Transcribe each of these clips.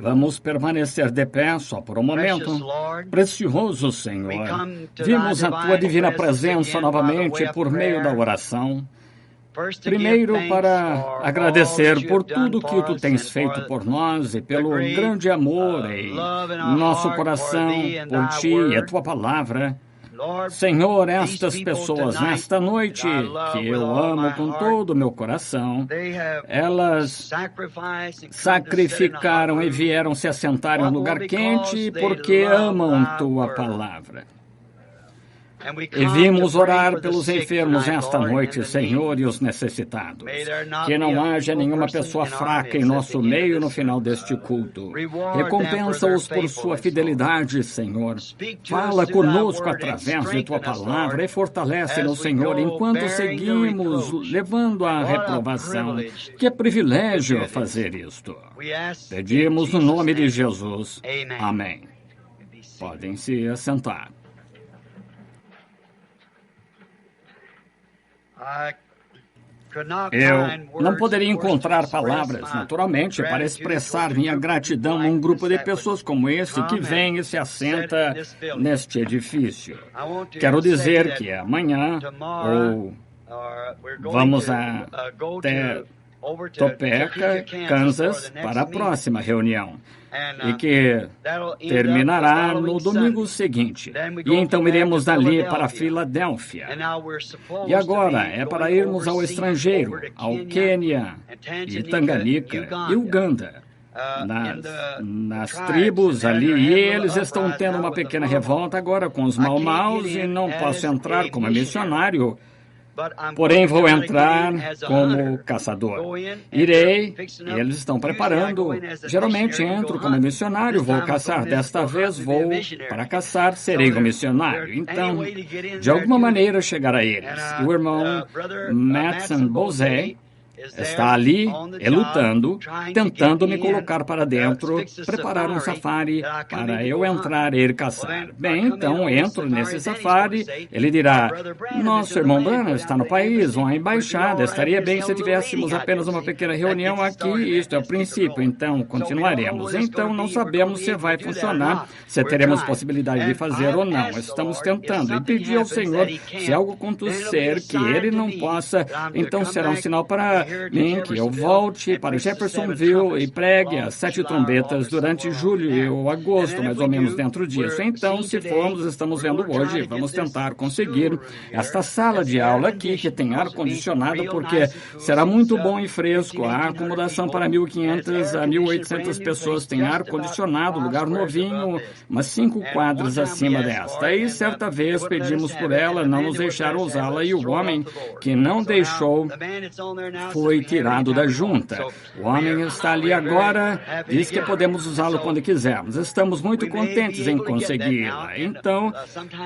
Vamos permanecer de pé só por um momento. Precioso Senhor, vimos a Tua divina presença novamente por meio da oração. Primeiro, para agradecer por tudo que Tu tens feito por nós e pelo grande amor em nosso coração por Ti e a Tua palavra. Senhor, estas pessoas nesta noite, que eu amo com todo o meu coração, elas sacrificaram e vieram se assentar em um lugar quente porque amam Tua palavra. E vimos orar pelos enfermos esta noite, Senhor, e os necessitados. Que não haja nenhuma pessoa fraca em nosso meio no final deste culto. Recompensa-os por sua fidelidade, Senhor. Fala conosco através de Tua palavra e fortalece-nos, Senhor, enquanto seguimos levando a reprovação. Que privilégio fazer isto. Pedimos no nome de Jesus. Amém. Podem se assentar. Eu não poderia encontrar palavras, naturalmente, para expressar minha gratidão a um grupo de pessoas como esse que vem e se assenta neste edifício. Quero dizer que amanhã, vamos até Topeka, Kansas, para a próxima reunião. E que terminará no domingo seguinte. E então iremos dali para Filadélfia. E agora é para irmos ao estrangeiro, ao Quênia e Tanganica e Uganda. Nas tribos ali, e eles estão tendo uma pequena revolta agora com os mau-maus e não posso entrar como missionário. Porém, vou entrar como caçador. Irei, e eles estão preparando. Geralmente entro como missionário, vou caçar. Desta vez vou para caçar, serei um missionário. Então, de alguma maneira, chegar a eles. E o irmão Matson Bozé está ali, lutando, tentando me colocar para dentro, preparar um safari para eu entrar e ir caçar. Bem, então entro nesse safari, ele dirá, nosso irmão Branham está no país, uma embaixada, estaria bem se tivéssemos apenas uma pequena reunião aqui, isto é o princípio, então continuaremos. Então não sabemos se vai funcionar, se teremos possibilidade de fazer ou não, estamos tentando. E pedi ao Senhor, se algo acontecer que ele não possa, então será um sinal para mim que eu volte para Jeffersonville e pregue as 7 trombetas durante julho ou agosto, mais ou menos dentro disso. Então, se formos, estamos vendo hoje, vamos tentar conseguir esta sala de aula aqui, que tem ar-condicionado, porque será muito bom e fresco. A acomodação para 1.500 a 1.800 pessoas tem ar-condicionado, lugar novinho, umas 5 quadras acima desta. E certa vez pedimos por ela não nos deixar usá-la e o homem que não deixou foi tirado da junta. O homem está ali agora, diz que podemos usá-lo quando quisermos. Estamos muito contentes em consegui-la. Então,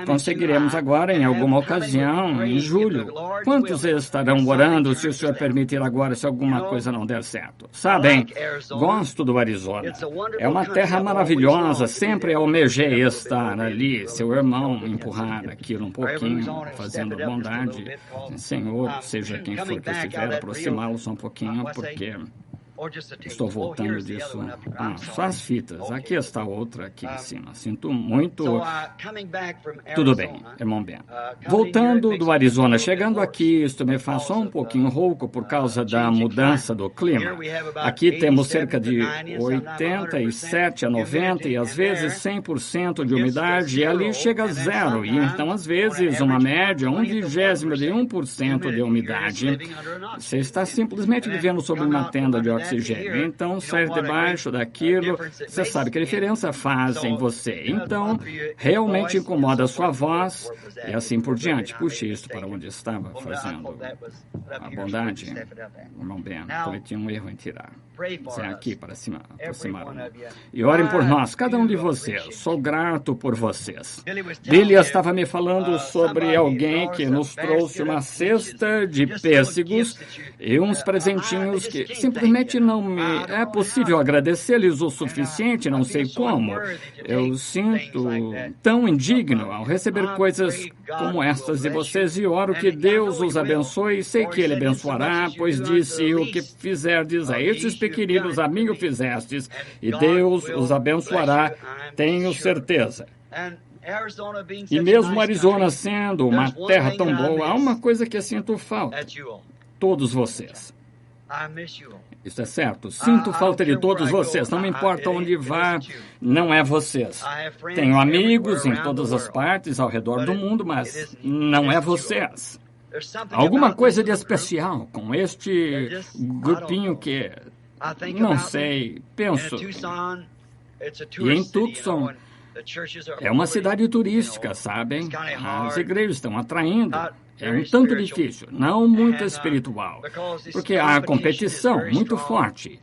conseguiremos agora em alguma ocasião, em julho. Quantos estarão orando se o Senhor permitir agora, se alguma coisa não der certo? Sabem, gosto do Arizona. É uma terra maravilhosa, sempre almejei estar ali. Seu irmão empurrar aquilo um pouquinho, fazendo bondade. Senhor, seja quem for que estiver, aproximá-lo só um pouquinho, porque estou voltando disso. Só as fitas. Aqui está outra aqui em cima. Sinto muito. Tudo bem, irmão Ben. Voltando do Arizona, chegando aqui, isto me faz só um pouquinho rouco por causa da mudança do clima. Aqui temos cerca de 87 a 90 e às vezes 100% de umidade, e ali chega a zero. E então, às vezes, uma média, 1/20 de 1% de umidade. Você está simplesmente vivendo sob uma tenda de oxigênio. Então, sair debaixo daquilo, você sabe que a diferença faz em você. Então, realmente incomoda a sua voz e assim por diante. Puxe isso para onde estava fazendo a bondade. Irmão Ben, cometi um erro em tirar. Você é aqui para cima, aproximar. E orem por nós, cada um de vocês. Sou grato por vocês. Billy estava me falando sobre alguém que nos trouxe uma cesta de pêssegos e uns presentinhos que simplesmente não me é possível agradecer-lhes o suficiente, não sei como. Eu sinto tão indigno ao receber coisas como estas de vocês e oro que Deus os abençoe. Sei que Ele abençoará, pois disse, o que fizerdes a estes pequenos e queridos, a mim o fizestes, e Deus os abençoará, tenho certeza. E mesmo Arizona sendo uma terra tão boa, há uma coisa que eu sinto falta. Todos vocês. Isso é certo. Sinto falta de todos vocês. Não me importa onde vá, não é vocês. Tenho amigos em todas as partes ao redor do mundo, mas não é vocês. Alguma coisa de especial com este grupinho que, não sei, penso. E em Tucson, é uma cidade turística, sabem? As igrejas estão atraindo. É um tanto difícil, não muito espiritual, porque há competição muito forte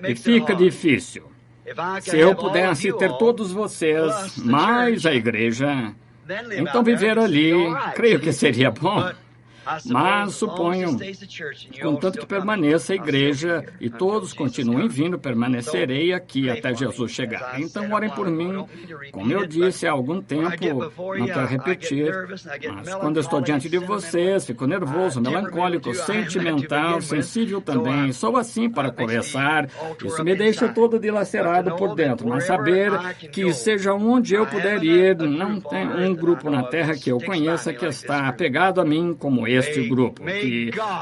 e fica difícil. Se eu pudesse ter todos vocês, mais a igreja, então viver ali, creio que seria bom. Mas suponho, contanto que permaneça a igreja e todos continuem vindo, permanecerei aqui até Jesus chegar. Então orem por mim. Como eu disse há algum tempo, não quero repetir, mas quando eu estou diante de vocês, fico nervoso, melancólico, sentimental, sensível também. Sou assim para conversar. Isso me deixa todo dilacerado por dentro. Mas saber que seja onde eu puder ir, não tem um grupo na terra que eu conheça que está apegado a mim como este grupo.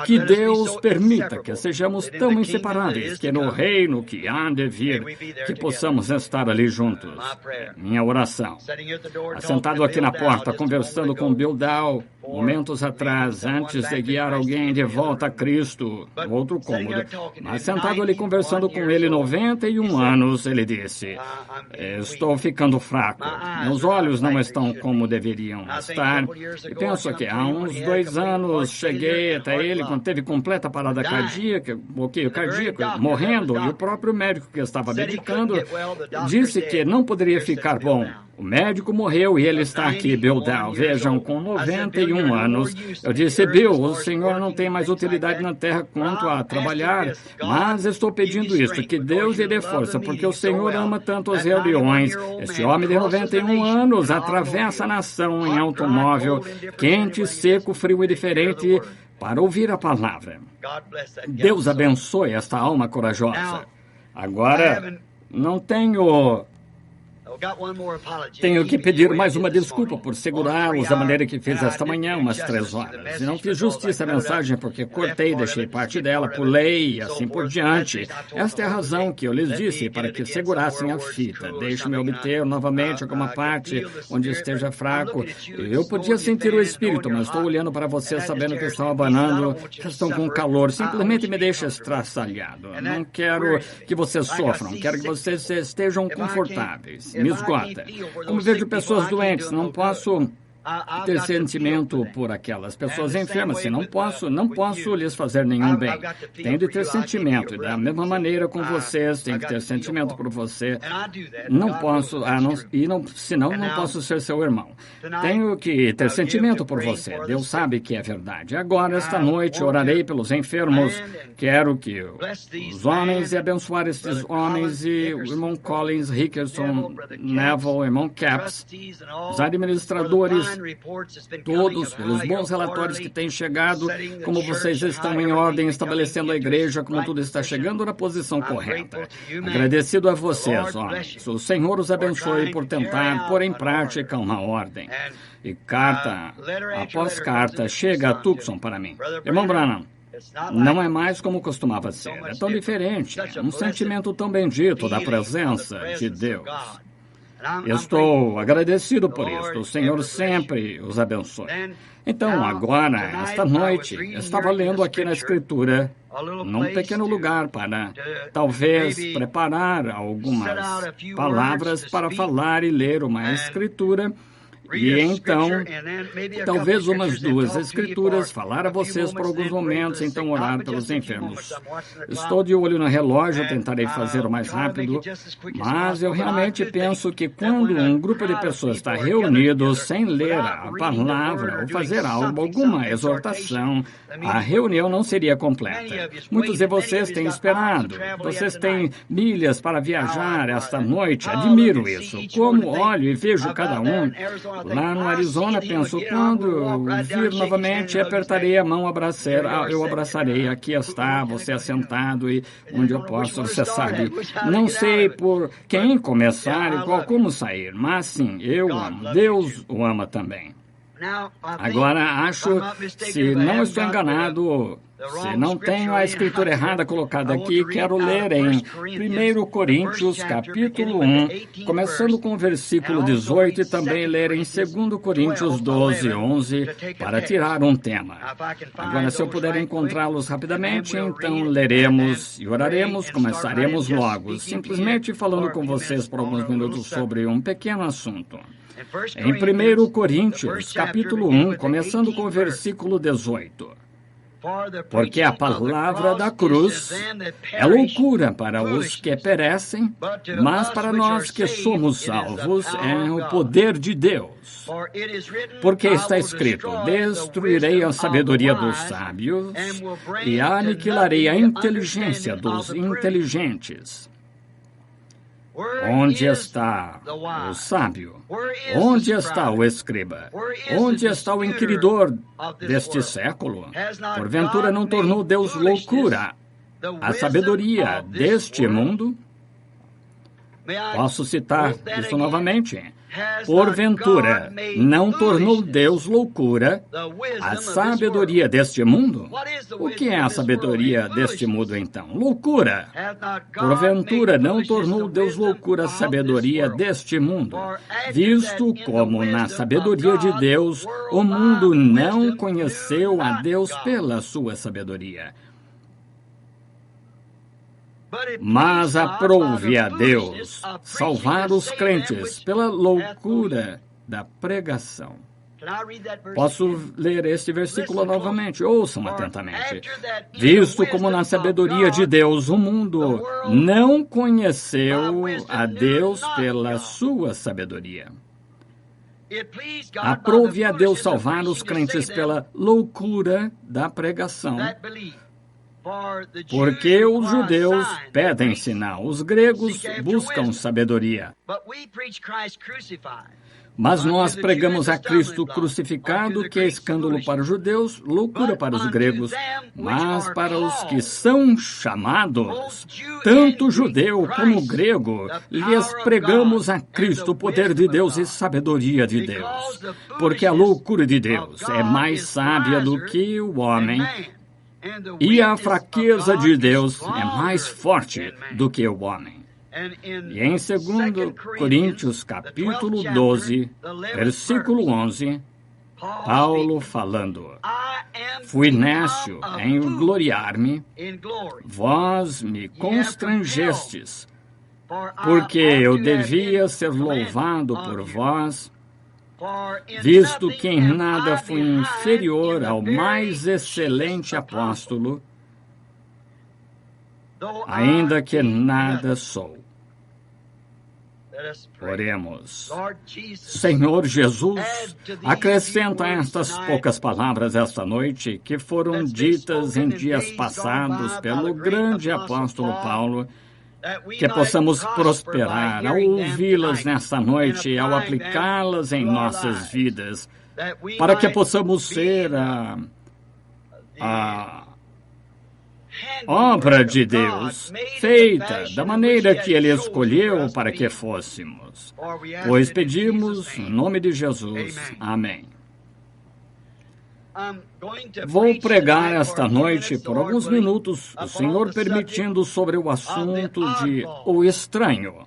Que Deus permita que sejamos tão inseparáveis que no reino que há de vir, que possamos estar ali juntos. Minha oração. Assentado aqui na porta, conversando com Bill Dow, momentos atrás, antes de guiar alguém de volta a Cristo, outro cômodo, mas sentado ali conversando com ele, 91 anos, ele disse, estou ficando fraco, meus olhos não estão como deveriam estar, e penso que há uns 2 anos cheguei até ele quando teve completa parada cardíaca, bloqueio cardíaco, morrendo, e o próprio médico que estava medicando disse que não poderia ficar bom. O médico morreu e ele está aqui, Bill Dow. Vejam, com 91 anos. Eu disse, Bill, o senhor não tem mais utilidade na terra quanto a trabalhar, mas estou pedindo isso, que Deus lhe dê força, porque o senhor ama tanto as reuniões. Este homem de 91 anos atravessa a nação em automóvel, quente, seco, frio e diferente, para ouvir a palavra. Deus abençoe esta alma corajosa. Agora, não tenho que pedir mais uma desculpa por segurá-los da maneira que fiz esta manhã, umas 3 horas. E não fiz justiça à mensagem porque cortei, deixei parte dela, pulei e assim por diante. Esta é a razão que eu lhes disse, para que segurassem a fita. Deixe-me obter novamente alguma parte onde esteja fraco. Eu podia sentir o Espírito, mas estou olhando para vocês sabendo que estão abanando, que estão com calor. Simplesmente me deixa estraçalhado. Não quero que vocês sofram, quero que vocês estejam confortáveis. Me esgota. Como vejo pessoas doentes, não posso ter sentimento por aquelas pessoas enfermas. Se não posso lhes fazer nenhum bem. Tenho de ter sentimento. E da mesma maneira com vocês, tenho que ter sentimento por você. Não posso, senão não posso ser seu irmão. Tenho que ter sentimento por você. Deus sabe que é verdade. Agora, esta noite, orarei pelos enfermos. Quero que os homens e abençoar estes homens e o irmão Collins, Rickerson, Neville, o irmão Capps, os administradores, todos, pelos bons relatórios que têm chegado, como vocês estão em ordem, estabelecendo a igreja, como tudo está chegando na posição correta. Agradecido a vocês, homens. O Senhor os abençoe por tentar pôr em prática uma ordem. E carta após carta chega a Tucson para mim. Irmão Branham, não é mais como costumava ser. É tão diferente. É um sentimento tão bendito da presença de Deus. Estou agradecido por isso. O Senhor sempre os abençoe. Então, agora, esta noite, estava lendo aqui na Escritura, num pequeno lugar, para talvez preparar algumas palavras para falar e ler uma Escritura. E então, talvez umas 2 escrituras, falar a vocês por alguns momentos, então orar pelos enfermos. Estou de olho no relógio, tentarei fazer o mais rápido, mas eu realmente penso que quando um grupo de pessoas está reunido sem ler a palavra ou fazer algo, alguma exortação, a reunião não seria completa. Muitos de vocês têm esperado, vocês têm milhas para viajar esta noite, admiro isso. Como olho e vejo cada um. lá no Arizona, penso, quando eu vir novamente, apertarei a mão, eu abraçarei. Aqui está, você assentado e onde eu posso, você sabe. Não sei por quem começar e como sair, mas sim, eu amo. Deus o ama também. Agora, acho, se não estou enganado, se não tenho a escritura errada colocada aqui, quero ler em 1 Coríntios, capítulo 1, começando com o versículo 18, e também ler em 2 Coríntios 12, 11, para tirar um tema. Agora, se eu puder encontrá-los rapidamente, então leremos e oraremos, começaremos logo, simplesmente falando com vocês por alguns minutos sobre um pequeno assunto. Em 1 Coríntios, capítulo 1, começando com o versículo 18. Porque a palavra da cruz é loucura para os que perecem, mas para nós que somos salvos é o poder de Deus. Porque está escrito, destruirei a sabedoria dos sábios e aniquilarei a inteligência dos inteligentes. Onde está o sábio? Onde está o escriba? Onde está o inquiridor deste século? Porventura não tornou Deus loucura a sabedoria deste mundo? Posso citar isso novamente. Porventura, não tornou Deus loucura a sabedoria deste mundo? O que é a sabedoria deste mundo, então? Loucura. Porventura, não tornou Deus loucura a sabedoria deste mundo, visto como na sabedoria de Deus o mundo não conheceu a Deus pela sua sabedoria. Mas aprouve a Deus salvar os crentes pela loucura da pregação. Posso ler este versículo novamente? Ouçam atentamente. Visto como na sabedoria de Deus o mundo não conheceu a Deus pela sua sabedoria. Aprouve a Deus salvar os crentes pela loucura da pregação. Porque os judeus pedem sinal, os gregos buscam sabedoria. Mas nós pregamos a Cristo crucificado, que é escândalo para os judeus, loucura para os gregos, mas para os que são chamados, tanto judeu como grego, lhes pregamos a Cristo, o poder de Deus e sabedoria de Deus. Porque a loucura de Deus é mais sábia do que o homem, e a fraqueza de Deus é mais forte do que o homem. E em 2 Coríntios, capítulo 12, versículo 11, Paulo falando, fui nécio em gloriar-me, vós me constrangestes, porque eu devia ser louvado por vós, visto que em nada fui inferior ao mais excelente apóstolo, ainda que nada sou. Oremos. Senhor Jesus, acrescenta estas poucas palavras esta noite que foram ditas em dias passados pelo grande apóstolo Paulo, que possamos prosperar ao ouvi-las nesta noite e ao aplicá-las em nossas vidas, para que possamos ser a obra de Deus, feita da maneira que Ele escolheu para que fôssemos. Pois pedimos em nome de Jesus. Amém. Vou pregar esta noite por alguns minutos, o Senhor permitindo, sobre o assunto de o estranho.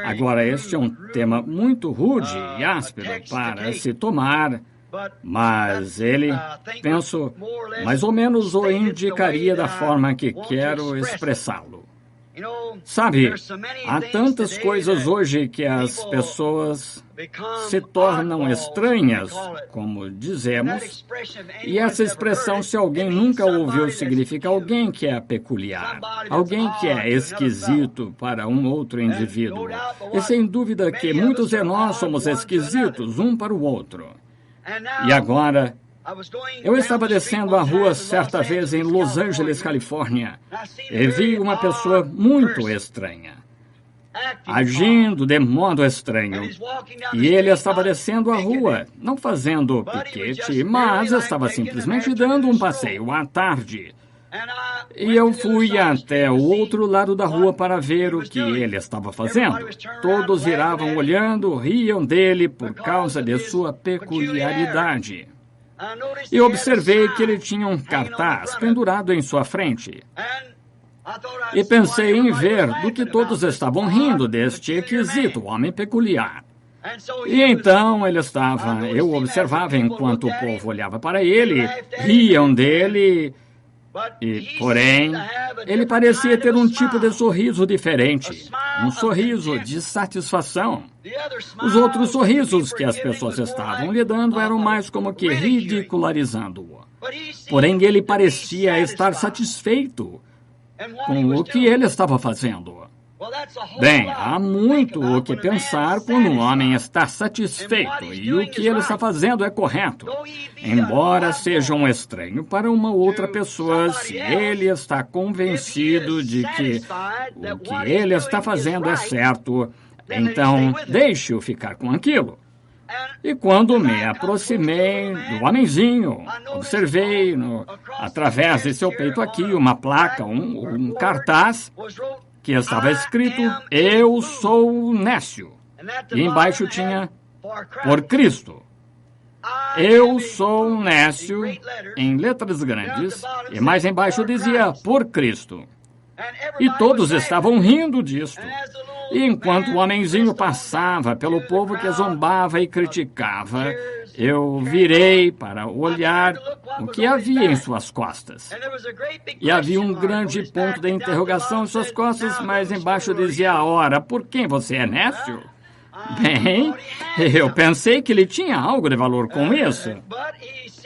Agora, este é um tema muito rude e áspero para se tomar, mas ele, penso, mais ou menos o indicaria da forma que quero expressá-lo. Sabe, há tantas coisas hoje que as pessoas se tornam estranhas, como dizemos, e essa expressão, se alguém nunca ouviu, significa alguém que é peculiar, alguém que é esquisito para um outro indivíduo. E sem dúvida que muitos de nós somos esquisitos um para o outro. E agora, eu estava descendo a rua certa vez em Los Angeles, Califórnia, e vi uma pessoa muito estranha. agindo de modo estranho. E ele estava descendo a rua, não fazendo piquete, mas estava simplesmente dando um passeio à tarde. E eu fui até o outro lado da rua para ver o que ele estava fazendo. Todos viravam olhando, riam dele por causa de sua peculiaridade. E observei que ele tinha um cartaz pendurado em sua frente. E pensei em ver do que todos estavam rindo deste esquisito homem peculiar. E então eu observava enquanto o povo olhava para ele, riam dele. Porém, ele parecia ter um tipo de sorriso diferente, um sorriso de satisfação. Os outros sorrisos que as pessoas estavam lhe dando eram mais como que ridicularizando-o. Porém, ele parecia estar satisfeito com o que ele estava fazendo. Bem, há muito o que pensar quando um homem está satisfeito e o que ele está fazendo é correto. Embora seja um estranho para uma outra pessoa, se ele está convencido de que o que ele está fazendo é certo, então deixe-o ficar com aquilo. E quando me aproximei do homenzinho, observei através de seu peito aqui uma placa, um cartaz, que estava escrito, "Eu sou Nécio", e embaixo tinha, "Por Cristo". "Eu sou Nécio", em letras grandes, e mais embaixo dizia, "Por Cristo". E todos estavam rindo disto. E enquanto o homenzinho passava pelo povo que zombava e criticava, eu virei para olhar o que havia em suas costas. E havia um grande ponto de interrogação em suas costas, mas embaixo dizia a hora, "Por quem você é Nécio?" Bem, eu pensei que ele tinha algo de valor com isso.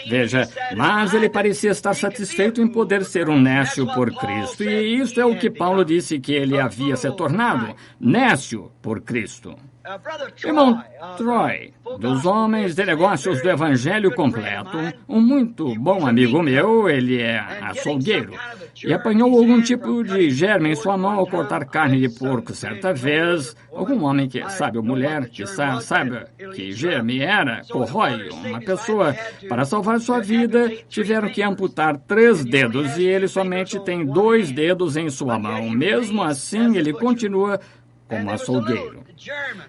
Veja, mas ele parecia estar satisfeito em poder ser um nécio por Cristo. E isto é o que Paulo disse que ele havia se tornado, nécio por Cristo. Irmão Troy, dos homens de negócios do Evangelho Completo, um muito bom amigo meu, ele é açougueiro, e apanhou algum tipo de germe em sua mão ao cortar carne de porco certa vez. Algum homem que sabe, ou mulher que saiba que germe era, corrói uma pessoa. Para salvar sua vida, tiveram que amputar 3 dedos e ele somente tem 2 dedos em sua mão. Mesmo assim, ele continua como açougueiro.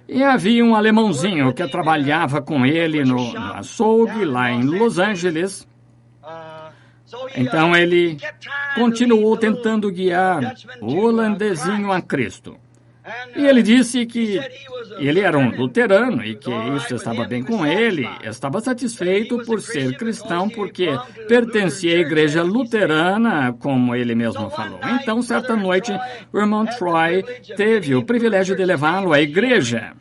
E havia um alemãozinho que trabalhava com ele no açougue lá em Los Angeles. Então ele continuou tentando guiar o holandesinho a Cristo. E ele disse que ele era um luterano e que isso estava bem com ele, estava satisfeito por ser cristão porque pertencia à igreja luterana, como ele mesmo falou. Então, certa noite, o irmão Troy teve o privilégio de levá-lo à igreja.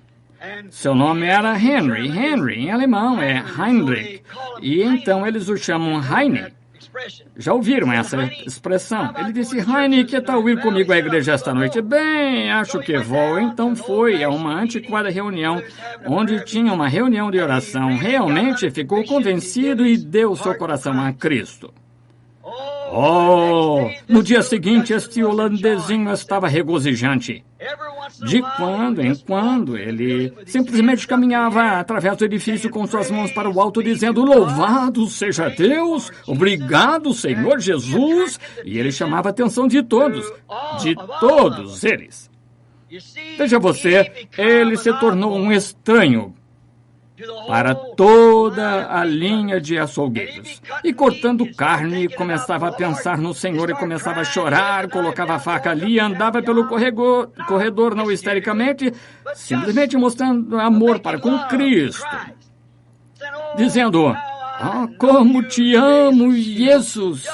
Seu nome era Henry. Henry, em alemão, é Heinrich. E então eles o chamam Heine. Já ouviram essa expressão? Ele disse, Heine, que tal ir comigo à igreja esta noite? Bem, acho que vou. Então foi a uma antiquada reunião, onde tinha uma reunião de oração. Realmente ficou convencido e deu seu coração a Cristo. Oh, no dia seguinte, este holandesinho estava regozijante. De quando em quando, ele simplesmente caminhava através do edifício com suas mãos para o alto, dizendo, louvado seja Deus, obrigado, Senhor Jesus. E ele chamava a atenção de todos eles. Veja você, ele se tornou um estranho para toda a linha de açougueiros. E cortando carne, começava a pensar no Senhor e começava a chorar, colocava a faca ali, andava pelo corredor não histericamente, simplesmente mostrando amor para com Cristo, dizendo, como te amo, Jesus!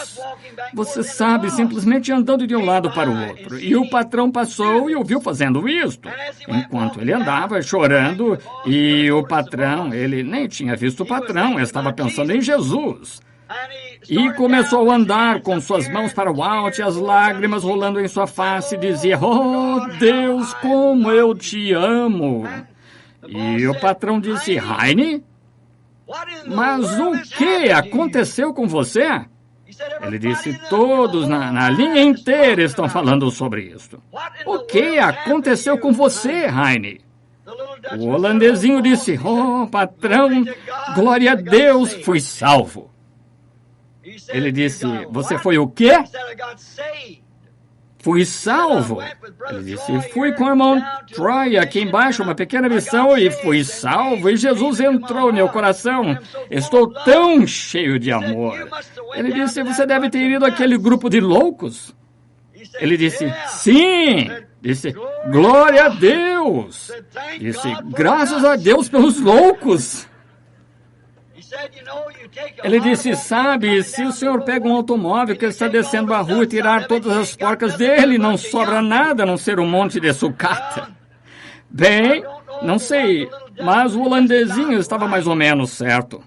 Você sabe, simplesmente andando de um lado para o outro. E o patrão passou e o viu fazendo isto. Enquanto ele andava chorando, e o patrão, ele nem tinha visto o patrão, estava pensando em Jesus. E começou a andar com suas mãos para o alto e as lágrimas rolando em sua face, e dizia, oh Deus, como eu te amo! E o patrão disse, Heine, mas o que aconteceu com você? Ele disse, todos na linha inteira estão falando sobre isso. O que aconteceu com você, Heine? O holandesinho disse, oh, patrão, glória a Deus, fui salvo. Ele disse, você foi o quê? Fui salvo. Ele disse, fui com o irmão Troy aqui embaixo, uma pequena missão, e fui salvo, e Jesus entrou no meu coração. Estou tão cheio de amor. Ele disse, você deve ter ido àquele grupo de loucos. Ele disse, sim. Disse, glória a Deus. Disse, graças a Deus pelos loucos. Ele disse, sabe, se o senhor pega um automóvel que está descendo a rua e tirar todas as porcas dele, não sobra nada a não ser um monte de sucata. Bem, não sei, mas o holandesinho estava mais ou menos certo.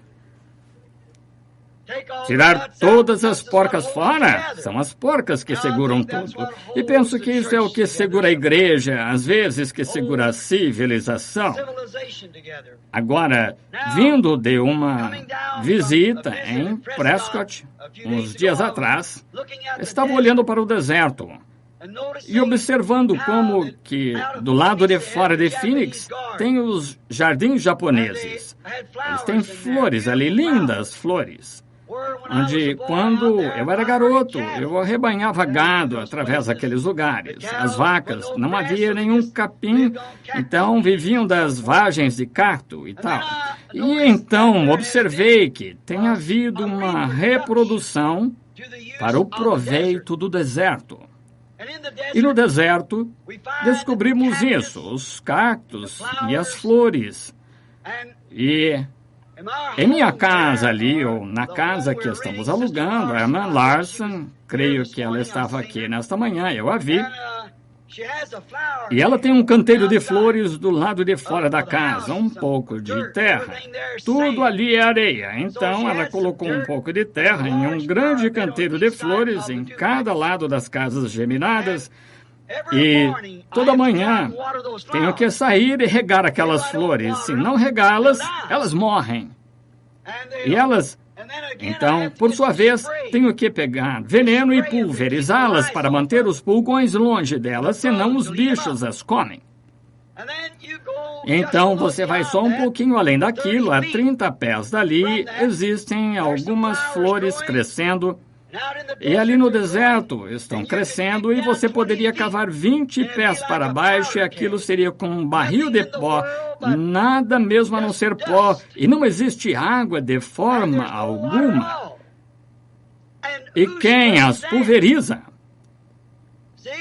Tirar todas as porcas fora, são as porcas que seguram tudo. E penso que isso é o que segura a igreja, às vezes que segura a civilização. Agora, vindo de uma visita em Prescott, uns dias atrás, estava olhando para o deserto e observando como que do lado de fora de Phoenix tem os jardins japoneses. Eles têm flores ali, lindas flores. Onde, quando eu era garoto, eu arrebanhava gado através daqueles lugares. As vacas, não havia nenhum capim, então viviam das vagens de cato e tal. E então observei que tem havido uma reprodução para o proveito do deserto. E no deserto, descobrimos isso, os cactos e as flores. E em minha casa ali, ou na casa que estamos alugando, a irmã Larson, creio que ela estava aqui nesta manhã, eu a vi. E ela tem um canteiro de flores do lado de fora da casa, um pouco de terra. Tudo ali é areia. Então ela colocou um pouco de terra em um grande canteiro de flores em cada lado das casas geminadas. E toda manhã tenho que sair e regar aquelas flores. Se não regá-las, elas morrem. E elas, então, por sua vez, tenho que pegar veneno e pulverizá-las para manter os pulgões longe delas, senão os bichos as comem. Então, você vai só um pouquinho além daquilo, a 30 pés dali, existem algumas flores crescendo. E ali no deserto estão crescendo e você poderia cavar 20 pés para baixo e aquilo seria com um barril de pó, nada mesmo a não ser pó, e não existe água de forma alguma. E quem as pulveriza?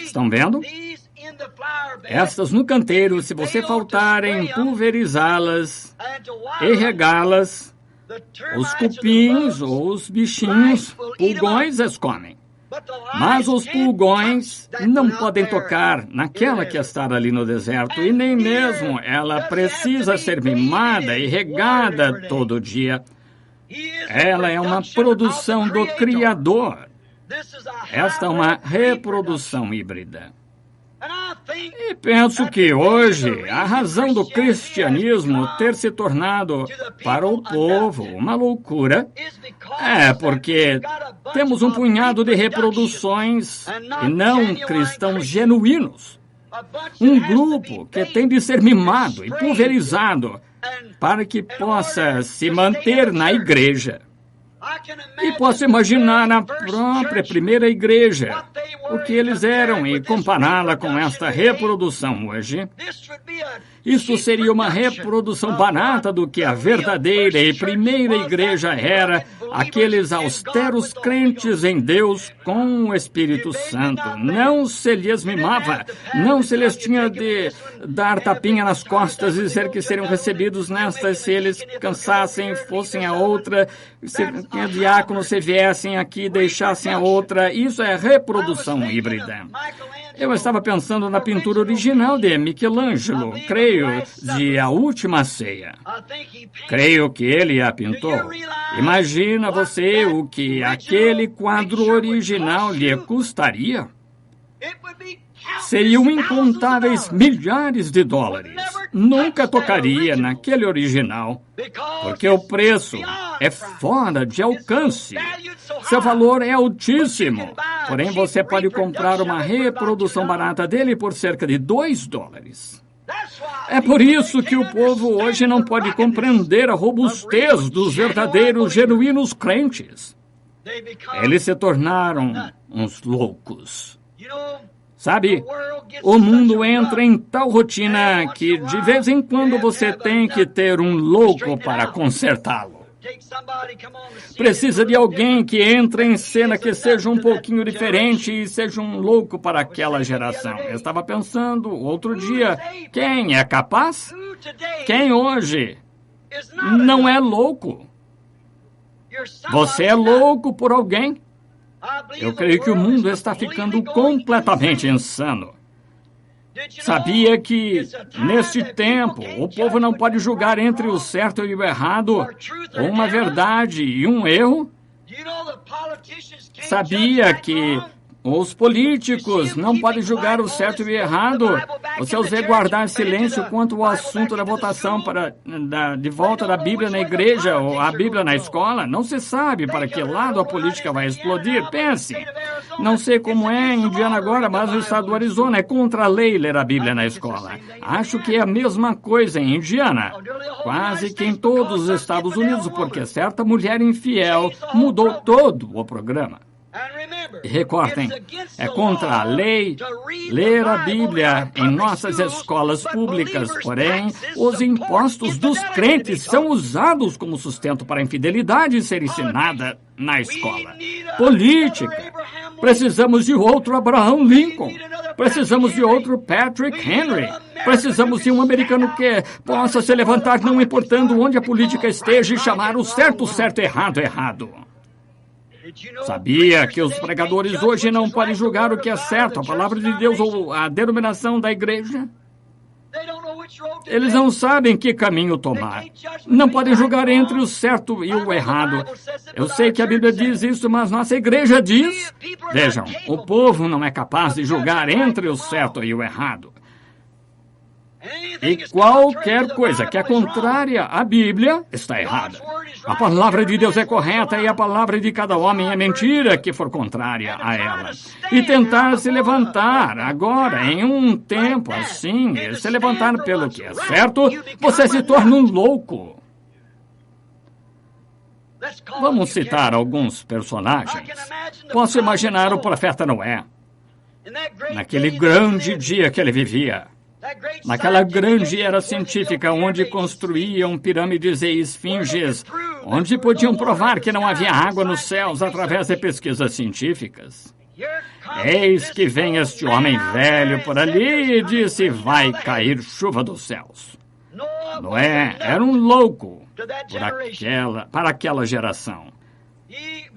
Estão vendo? Estas no canteiro, se você faltar em pulverizá-las e regá-las, os cupins ou os bichinhos, pulgões as comem. Mas os pulgões não podem tocar naquela que está ali no deserto e nem mesmo ela precisa ser mimada e regada todo dia. Ela é uma produção do Criador. Esta é uma reprodução híbrida. E penso que hoje a razão do cristianismo ter se tornado para o povo uma loucura é porque temos um punhado de reproduções e não cristãos genuínos. Um grupo que tem de ser mimado e pulverizado para que possa se manter na igreja. E posso imaginar na própria primeira igreja o que eles eram e compará-la com esta reprodução hoje. Isso seria uma reprodução barata do que a verdadeira e primeira igreja era, aqueles austeros crentes em Deus com o Espírito Santo. Não se lhes mimava, não se lhes tinha de dar tapinha nas costas e dizer que seriam recebidos nestas se eles cansassem, fossem a outra, se o diácono se viessem aqui e deixassem a outra. Isso é reprodução híbrida. Eu estava pensando na pintura original de Michelangelo, creio, de A Última Ceia. Creio que ele a pintou. Imagina você o que aquele quadro original lhe custaria? Seriam incontáveis milhares de dólares. Nunca tocaria naquele original, porque o preço é fora de alcance. Seu valor é altíssimo. Porém, você pode comprar uma reprodução barata dele por cerca de $2. É por isso que o povo hoje não pode compreender a robustez dos verdadeiros, genuínos crentes. Eles se tornaram uns loucos. Sabe, o mundo entra em tal rotina que de vez em quando você tem que ter um louco para consertá-lo. Precisa de alguém que entre em cena que seja um pouquinho diferente e seja um louco para aquela geração. Eu estava pensando outro dia, quem é capaz? Quem hoje não é louco? Você é louco por alguém? Eu creio que o mundo está ficando completamente insano. Sabia que, neste tempo, o povo não pode julgar entre o certo e o errado, ou uma verdade e um erro? Sabia que os políticos não podem julgar o certo e o errado? Você os vê guardar silêncio quanto ao assunto da votação de volta da Bíblia na igreja ou a Bíblia na escola? Não se sabe para que lado a política vai explodir. Pense. Não sei como é em Indiana agora, mas no estado do Arizona é contra a lei ler a Bíblia na escola. Acho que é a mesma coisa em Indiana. Quase que em todos os Estados Unidos, porque certa mulher infiel mudou todo o programa. E recordem, é contra a lei ler a Bíblia em nossas escolas públicas, porém, os impostos dos crentes são usados como sustento para a infidelidade ser ensinada na escola. Política. Precisamos de outro Abraham Lincoln. Precisamos de outro Patrick Henry. Precisamos de um americano que possa se levantar não importando onde a política esteja e chamar o certo certo, errado errado. Sabia que os pregadores hoje não podem julgar o que é certo, a palavra de Deus ou a denominação da igreja? Eles não sabem que caminho tomar. Não podem julgar entre o certo e o errado. Eu sei que a Bíblia diz isso, mas nossa igreja diz... Vejam, o povo não é capaz de julgar entre o certo e o errado. E qualquer coisa que é contrária à Bíblia está errada. A palavra de Deus é correta e a palavra de cada homem é mentira que for contrária a ela. E tentar se levantar agora, em um tempo assim, se levantar pelo que é certo, você se torna um louco. Vamos citar alguns personagens. Posso imaginar o profeta Noé, naquele grande dia que ele vivia. Naquela grande era científica onde construíam pirâmides e esfinges, onde podiam provar que não havia água nos céus através de pesquisas científicas. Eis que vem este homem velho por ali e disse, vai cair chuva dos céus. Noé era um louco para aquela geração.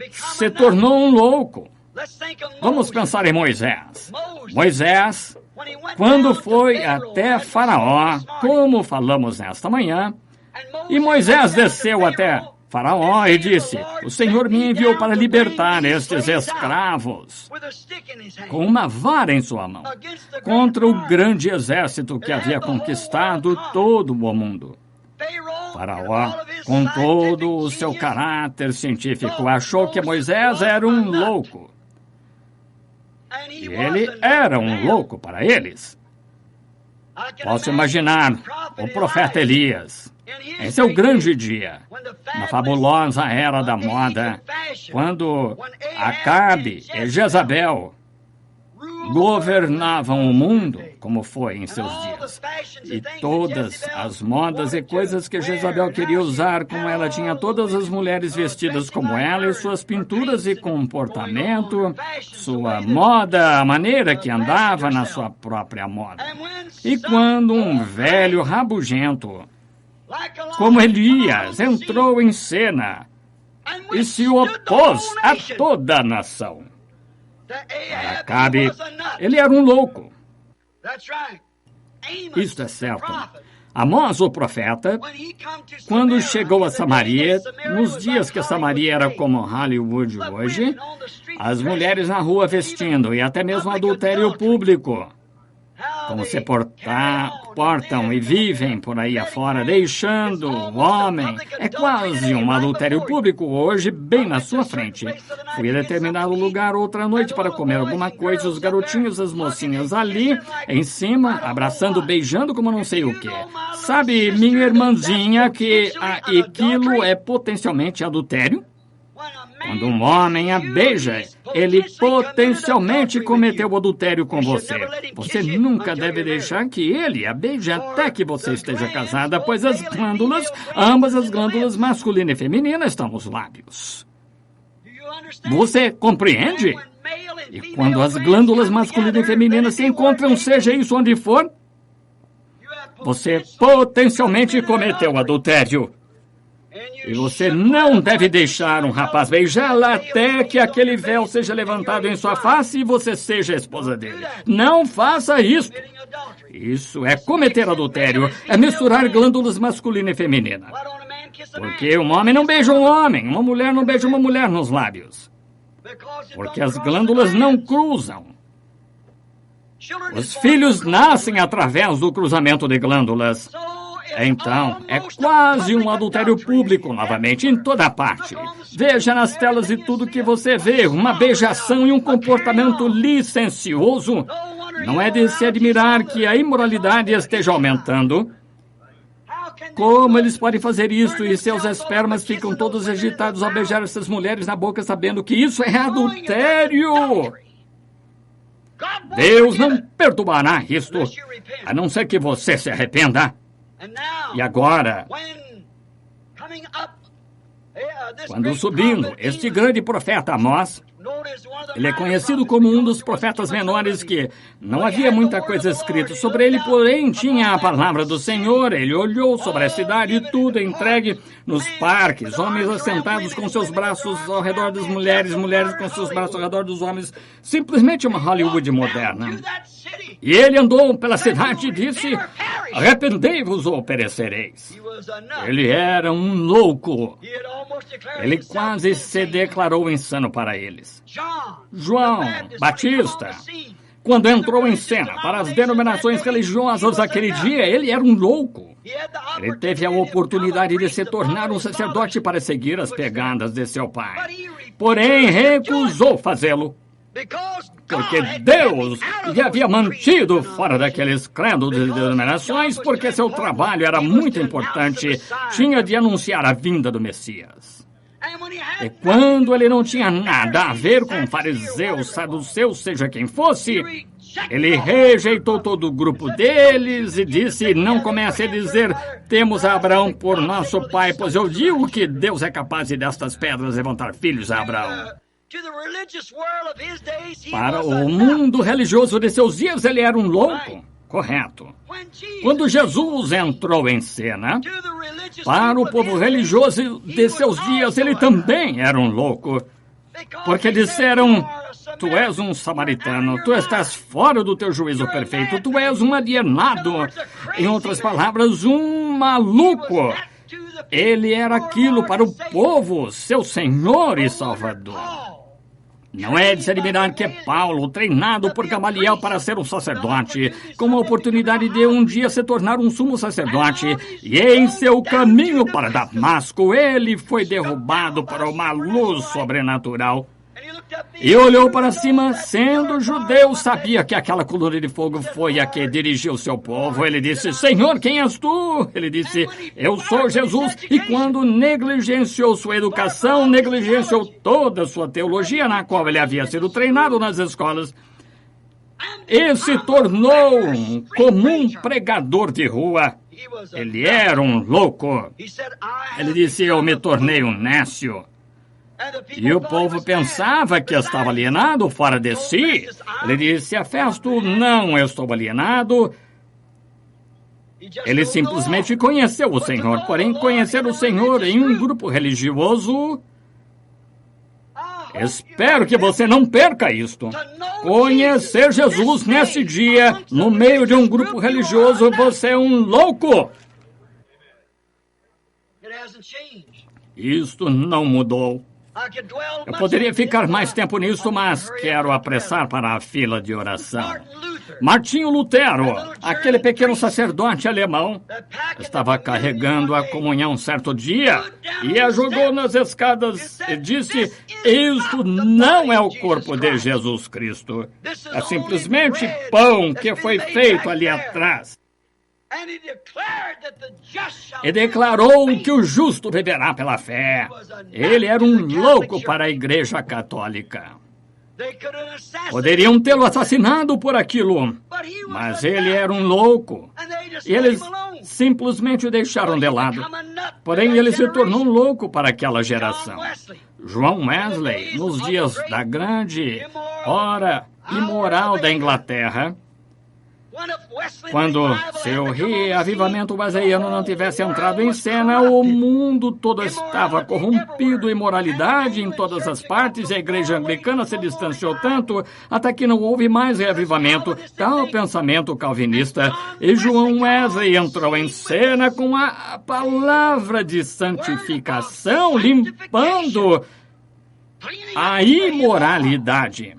Se tornou um louco. Vamos pensar em Moisés. Moisés, quando foi até Faraó, como falamos nesta manhã, e Moisés desceu até Faraó e disse, o Senhor me enviou para libertar estes escravos com uma vara em sua mão, contra o grande exército que havia conquistado todo o mundo. Faraó, com todo o seu caráter científico, achou que Moisés era um louco. E ele era um louco para eles. Posso imaginar o profeta Elias, em seu grande dia, na fabulosa era da moda, quando Acabe e Jezabel governavam o mundo, como foi em seus dias. E todas as modas e coisas que Jezabel queria usar, como ela tinha todas as mulheres vestidas como ela, e suas pinturas e comportamento, sua moda, a maneira que andava na sua própria moda. E quando um velho rabugento, como Elias, entrou em cena e se opôs a toda a nação, Acabe, ele era um louco. Isto é certo. Amós, o profeta, quando chegou a Samaria, nos dias que Samaria era como Hollywood hoje, as mulheres na rua vestindo e até mesmo adultério público. como se portam e vivem por aí afora, deixando o homem. É quase um adultério público hoje, bem na sua frente. Fui a determinado lugar outra noite para comer alguma coisa, os garotinhos, as mocinhas ali, em cima, abraçando, beijando como não sei o quê. Sabe, minha irmãzinha, que aquilo é potencialmente adultério? Quando um homem a beija, ele potencialmente cometeu o adultério com você. Você nunca deve deixar que ele a beije até que você esteja casada, pois as glândulas, ambas as glândulas masculina e feminina, estão nos lábios. Você compreende? E quando as glândulas masculina e feminina se encontram, seja isso onde for, você potencialmente cometeu adultério. E você não deve deixar um rapaz beijá-la até que aquele véu seja levantado em sua face e você seja a esposa dele. Não faça isso. Isso é cometer adultério, é misturar glândulas masculina e feminina. Porque um homem não beija um homem, uma mulher não beija uma mulher nos lábios. Porque as glândulas não cruzam. Os filhos nascem através do cruzamento de glândulas. Então, é quase um adultério público, novamente, em toda parte. Veja nas telas e tudo que você vê, uma beijação e um comportamento licencioso. Não é de se admirar que a imoralidade esteja aumentando. Como eles podem fazer isso e seus espermas ficam todos agitados ao beijar essas mulheres na boca, sabendo que isso é adultério? Deus não perdoará isto, a não ser que você se arrependa. E agora, quando subindo, este grande profeta Amós, ele é conhecido como um dos profetas menores que não havia muita coisa escrita sobre ele, porém tinha a palavra do Senhor. Ele olhou sobre a cidade e tudo entregue nos parques, homens assentados com seus braços ao redor das mulheres, mulheres com seus braços ao redor dos homens, simplesmente uma Hollywood moderna. E ele andou pela cidade e disse: arrependei-vos ou perecereis. Ele era um louco. Ele quase se declarou insano para eles. João Batista, quando entrou em cena para as denominações religiosas aquele dia, ele era um louco. Ele teve a oportunidade de se tornar um sacerdote para seguir as pegadas de seu pai. Porém, recusou fazê-lo. Porque Deus lhe havia mantido fora daqueles credos de denominações, porque seu trabalho era muito importante, tinha de anunciar a vinda do Messias. E quando ele não tinha nada a ver com fariseus, saduceus, seja quem fosse, ele rejeitou todo o grupo deles e disse: não comece a dizer, temos a Abraão por nosso pai, pois eu digo que Deus é capaz de destas pedras levantar filhos a Abraão. Para o mundo religioso de seus dias, ele era um louco. Correto. Quando Jesus entrou em cena, para o povo religioso de seus dias, ele também era um louco. Porque disseram: tu és um samaritano, tu estás fora do teu juízo perfeito, tu és um alienado. Em outras palavras, um maluco. Ele era aquilo para o povo, seu Senhor e Salvador. Não é de se admirar que Paulo, treinado por Gamaliel para ser um sacerdote, com a oportunidade de um dia se tornar um sumo sacerdote, e em seu caminho para Damasco, ele foi derrubado por uma luz sobrenatural. E olhou para cima, sendo judeu, sabia que aquela coluna de fogo foi a que dirigiu seu povo. Ele disse: Senhor, quem és tu? Ele disse: eu sou Jesus. E quando negligenciou sua educação, negligenciou toda a sua teologia, na qual ele havia sido treinado nas escolas, e se tornou um comum pregador de rua. Ele era um louco. Ele disse: eu me tornei um nécio. E o povo pensava que estava alienado, fora de si. Ele disse a Festo: não estou alienado. Ele simplesmente conheceu o Senhor. Porém, conhecer o Senhor em um grupo religioso... Espero que você não perca isto. Conhecer Jesus nesse dia, no meio de um grupo religioso, você é um louco. Isto não mudou. Eu poderia ficar mais tempo nisso, mas quero apressar para a fila de oração. Martinho Lutero, aquele pequeno sacerdote alemão, estava carregando a comunhão certo dia e a jogou nas escadas e disse: "Isso não é o corpo de Jesus Cristo. É simplesmente pão que foi feito ali atrás." E declarou que o justo viverá pela fé. Ele era um louco para a Igreja Católica. Poderiam tê-lo assassinado por aquilo, mas ele era um louco. E eles simplesmente o deixaram de lado. Porém, ele se tornou um louco para aquela geração. João Wesley, nos dias da grande hora imoral da Inglaterra, quando seu reavivamento wesleyano não tivesse entrado em cena, o mundo todo estava corrompido, imoralidade em todas as partes, e a igreja anglicana se distanciou tanto até que não houve mais reavivamento, tal pensamento calvinista, e João Wesley entrou em cena com a palavra de santificação, limpando a imoralidade.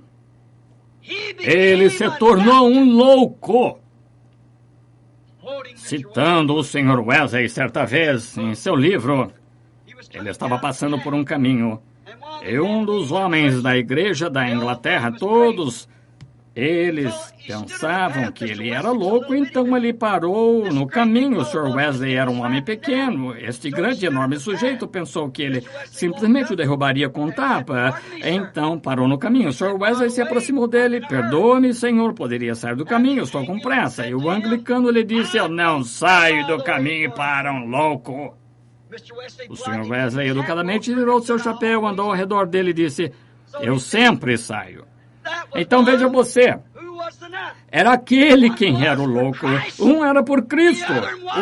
Ele se tornou um louco. Citando o Sr. Wesley certa vez em seu livro, ele estava passando por um caminho e um dos homens da igreja da Inglaterra, todos eles pensavam que ele era louco, então ele parou no caminho. O Sr. Wesley era um homem pequeno. Este grande, enorme sujeito pensou que ele simplesmente o derrubaria com tapa. Então parou no caminho. O Sr. Wesley se aproximou dele. "Perdoe-me, senhor, poderia sair do caminho, eu estou com pressa." E o anglicano lhe disse: "Eu não saio do caminho para um louco." O Sr. Wesley educadamente tirou seu chapéu, andou ao redor dele e disse: "Eu sempre saio." Então veja você, era aquele quem era o louco. Um era por Cristo,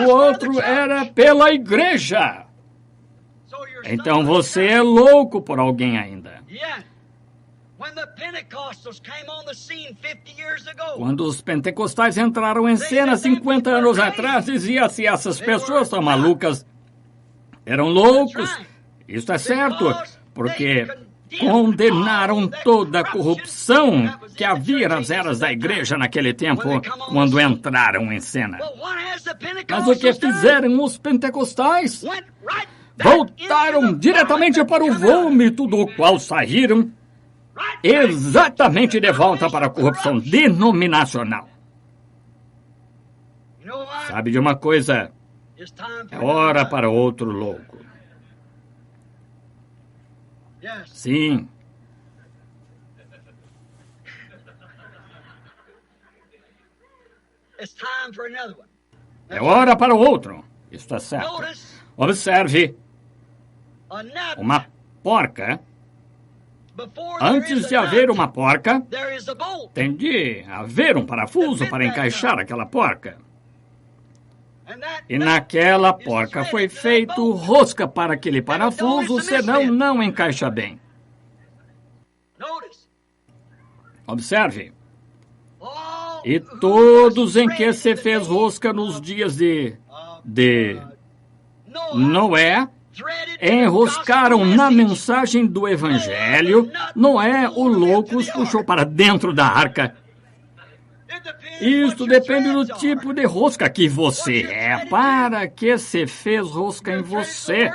o outro era pela igreja. Então você é louco por alguém ainda. Quando os pentecostais entraram em cena 50 anos atrás, dizia-se: essas pessoas são malucas, eram loucos. Isso é certo, porque condenaram toda a corrupção que havia nas eras da igreja naquele tempo, quando entraram em cena. Mas o que fizeram os pentecostais? Voltaram diretamente para o vômito do qual saíram, exatamente de volta para a corrupção denominacional. Sabe de uma coisa? É hora para outro louco. Sim. É hora para o outro. Está certo. Observe. Uma porca. Antes de haver uma porca, tem de haver um parafuso para encaixar aquela porca. E naquela porca foi feito rosca para aquele parafuso, senão não encaixa bem. Observe. E todos em que se fez rosca nos dias de Noé, enroscaram na mensagem do Evangelho. Noé, o louco, os puxou para dentro da arca. Isso depende do tipo de rosca que você é. Para que se fez rosca em você?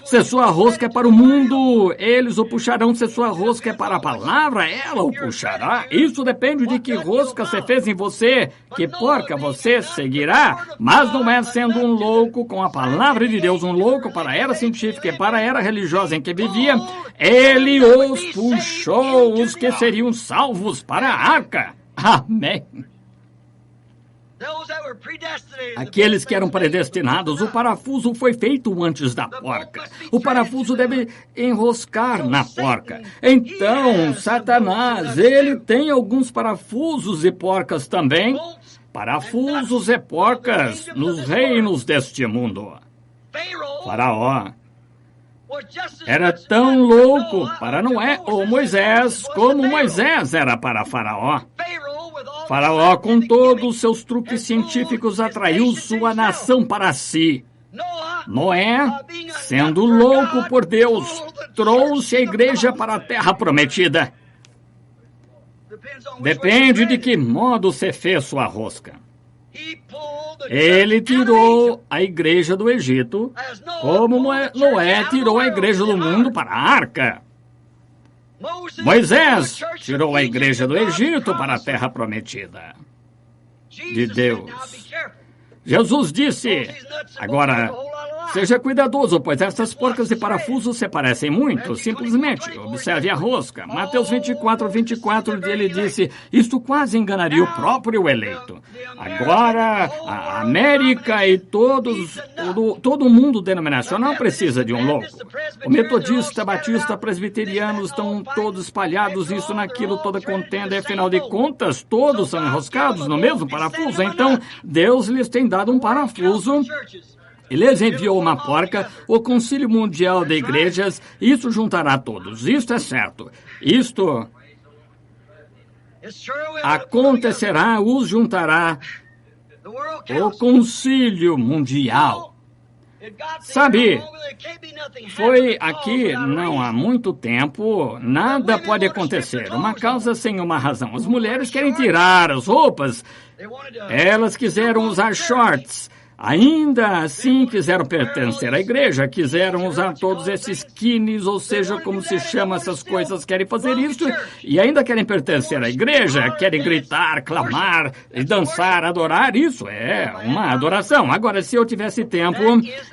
Se sua rosca é para o mundo, eles o puxarão. Se sua rosca é para a palavra, ela o puxará. Isso depende de que rosca se fez em você, que porca você seguirá. Mas não é sendo um louco com a palavra de Deus, um louco para a era científica e para a era religiosa em que vivia. Ele os puxou, os que seriam salvos, para a arca. Amém. Aqueles que eram predestinados, o parafuso foi feito antes da porca. O parafuso deve enroscar na porca. Então, Satanás, ele tem alguns parafusos e porcas também. Parafusos e porcas nos reinos deste mundo. Faraó era tão louco para Noé ou Moisés como Moisés era para Faraó. Faraó, com todos os seus truques científicos, atraiu sua nação para si. Noé, sendo louco por Deus, trouxe a igreja para a terra prometida? Depende de que modo você fez sua rosca. Ele tirou a igreja do Egito, como Noé tirou a igreja do mundo para a arca. Moisés tirou a igreja do Egito para a terra prometida de Deus. Jesus disse, agora, seja cuidadoso, pois estas porcas e parafusos se parecem muito. Simplesmente, observe a rosca. Mateus 24, ele disse, isto quase enganaria o próprio eleito. Agora, a América e todo o mundo denominacional precisa de um louco. O metodista, batista, presbiteriano estão todos espalhados, isso naquilo, toda contenda, e afinal de contas, todos são enroscados no mesmo parafuso. Então, Deus lhes tem dado um parafuso. Ele enviou uma porca, o Concílio Mundial de Igrejas, isso juntará todos, isto é certo. Isto acontecerá, os juntará o Concílio Mundial. Sabe, foi aqui não há muito tempo, nada pode acontecer, uma causa sem uma razão. As mulheres querem tirar as roupas, elas quiseram usar shorts. Ainda assim quiseram pertencer à igreja, quiseram usar todos esses skinnies, ou seja, como se chama essas coisas, querem fazer isso e ainda querem pertencer à igreja, querem gritar, clamar, dançar, adorar, isso é uma adoração. Agora, se eu tivesse tempo,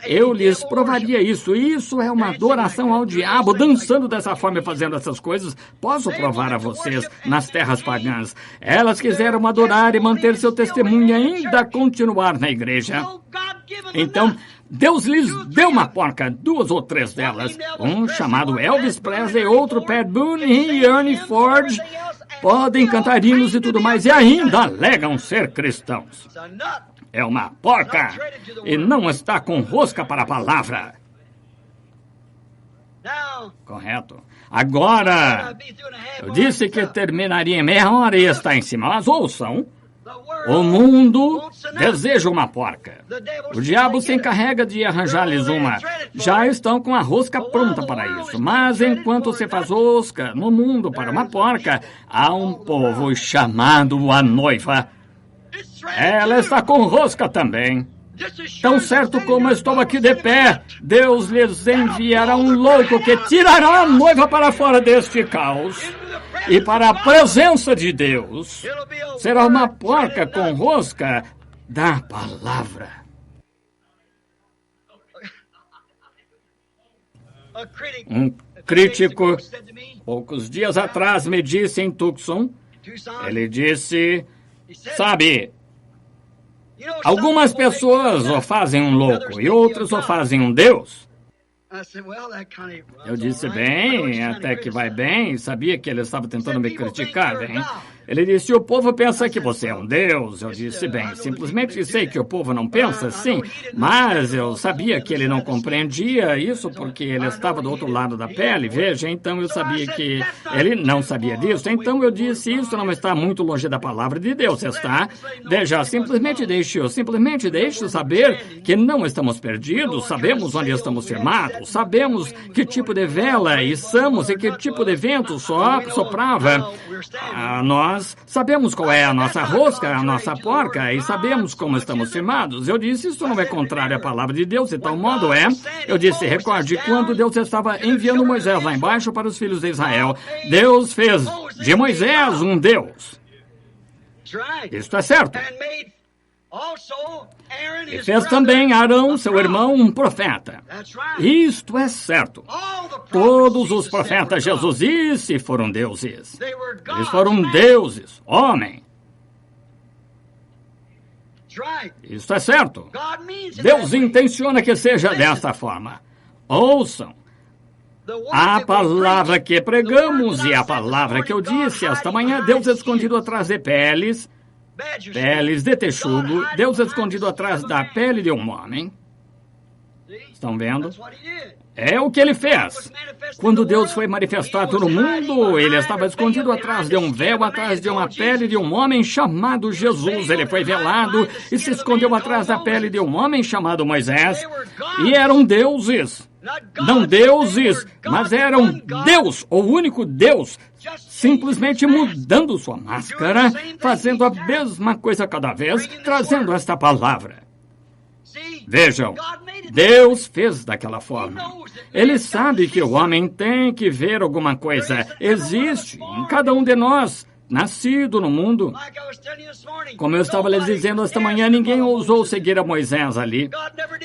eu lhes provaria isso. Isso é uma adoração ao diabo, dançando dessa forma e fazendo essas coisas. Posso provar a vocês nas terras pagãs. Elas quiseram adorar e manter seu testemunho e ainda continuar na igreja. Então, Deus lhes deu uma porca, 2 ou 3 delas. Um chamado Elvis Presley, outro Pat Boone e Ernie Ford. Podem cantar hinos e tudo mais e ainda alegam ser cristãos. É uma porca e não está com rosca para a palavra. Correto. Agora, eu disse que terminaria em meia hora e está em cima. Mas ouçam. O mundo deseja uma porca. O diabo se encarrega de arranjar-lhes uma. Já estão com a rosca pronta para isso. Mas enquanto se faz rosca no mundo para uma porca, há um povo chamado a noiva. Ela está com rosca também. Tão certo como estou aqui de pé, Deus lhes enviará um louco que tirará a noiva para fora deste caos. E para a presença de Deus, será uma porca com rosca da palavra. Um crítico, poucos dias atrás, me disse em Tucson, ele disse, sabe, algumas pessoas o fazem um louco e outras o fazem um Deus. Eu disse, bem, até que vai bem, sabia que ele estava tentando me criticar, bem. Ele disse, o povo pensa que você é um Deus. Eu disse, bem, simplesmente sei que o povo não pensa assim, mas eu sabia que ele não compreendia isso porque ele estava do outro lado da pele, veja, então eu sabia que ele não sabia disso. Então eu disse, isso não está muito longe da palavra de Deus, está? Veja, simplesmente deixe saber que não estamos perdidos, sabemos onde estamos firmados, sabemos que tipo de vela içamos e que tipo de vento soprava a nós. Sabemos qual é a nossa rosca, a nossa porca, e sabemos como estamos firmados. Eu disse, isso não é contrário à palavra de Deus, de tal modo é. Eu disse, recorde, quando Deus estava enviando Moisés lá embaixo para os filhos de Israel, Deus fez de Moisés um Deus. Isto é certo. E fez também Arão, seu irmão, um profeta. Isto é certo. Todos os profetas Jesus disse foram deuses. Eles foram deuses, homem. Isto é certo. Deus intenciona que seja desta forma. Ouçam. A palavra que pregamos e a palavra que eu disse esta manhã, Deus escondido atrás de peles de texugo, Deus escondido atrás da pele de um homem. Estão vendo? É o que ele fez. Quando Deus foi manifestado no mundo, ele estava escondido atrás de um véu, atrás de uma pele de um homem chamado Jesus. Ele foi velado e se escondeu atrás da pele de um homem chamado Moisés. E eram deuses. Não deuses, mas eram Deus, o único Deus, simplesmente mudando sua máscara, fazendo a mesma coisa cada vez, trazendo esta palavra. Vejam, Deus fez daquela forma. Ele sabe que o homem tem que ver alguma coisa. Existe em cada um de nós, nascido no mundo. Como eu estava lhes dizendo esta manhã, ninguém ousou seguir a Moisés ali.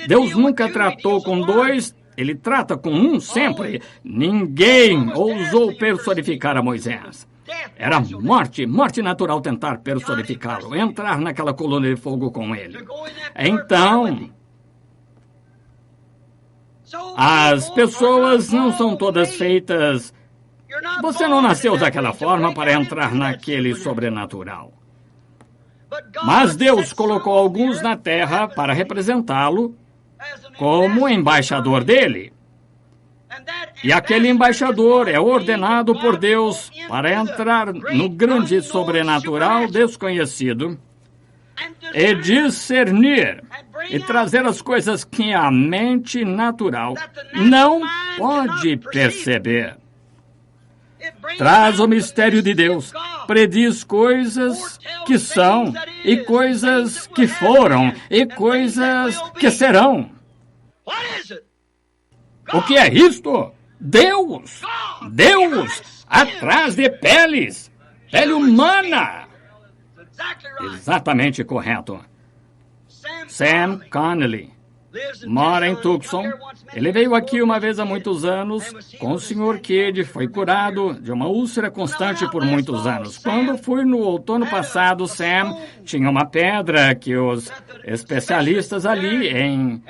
Deus nunca tratou com dois, ele trata com um sempre. Ninguém ousou personificar a Moisés. Era morte natural tentar personificá-lo, entrar naquela coluna de fogo com ele. Então, as pessoas não são todas feitas. Você não nasceu daquela forma para entrar naquele sobrenatural. Mas Deus colocou alguns na terra para representá-lo como embaixador dele. E aquele embaixador é ordenado por Deus para entrar no grande sobrenatural desconhecido e discernir e trazer as coisas que a mente natural não pode perceber. Traz o mistério de Deus, prediz coisas que são, e coisas que foram, e coisas que serão. O que é isto? Deus! Deus! Atrás de peles! Pele humana! Exatamente correto. Sam Connolly mora em Tucson. Ele veio aqui uma vez há muitos anos com o Sr. Kidd, foi curado de uma úlcera constante por muitos anos. Quando fui no outono passado, Sam tinha uma pedra que os especialistas ali em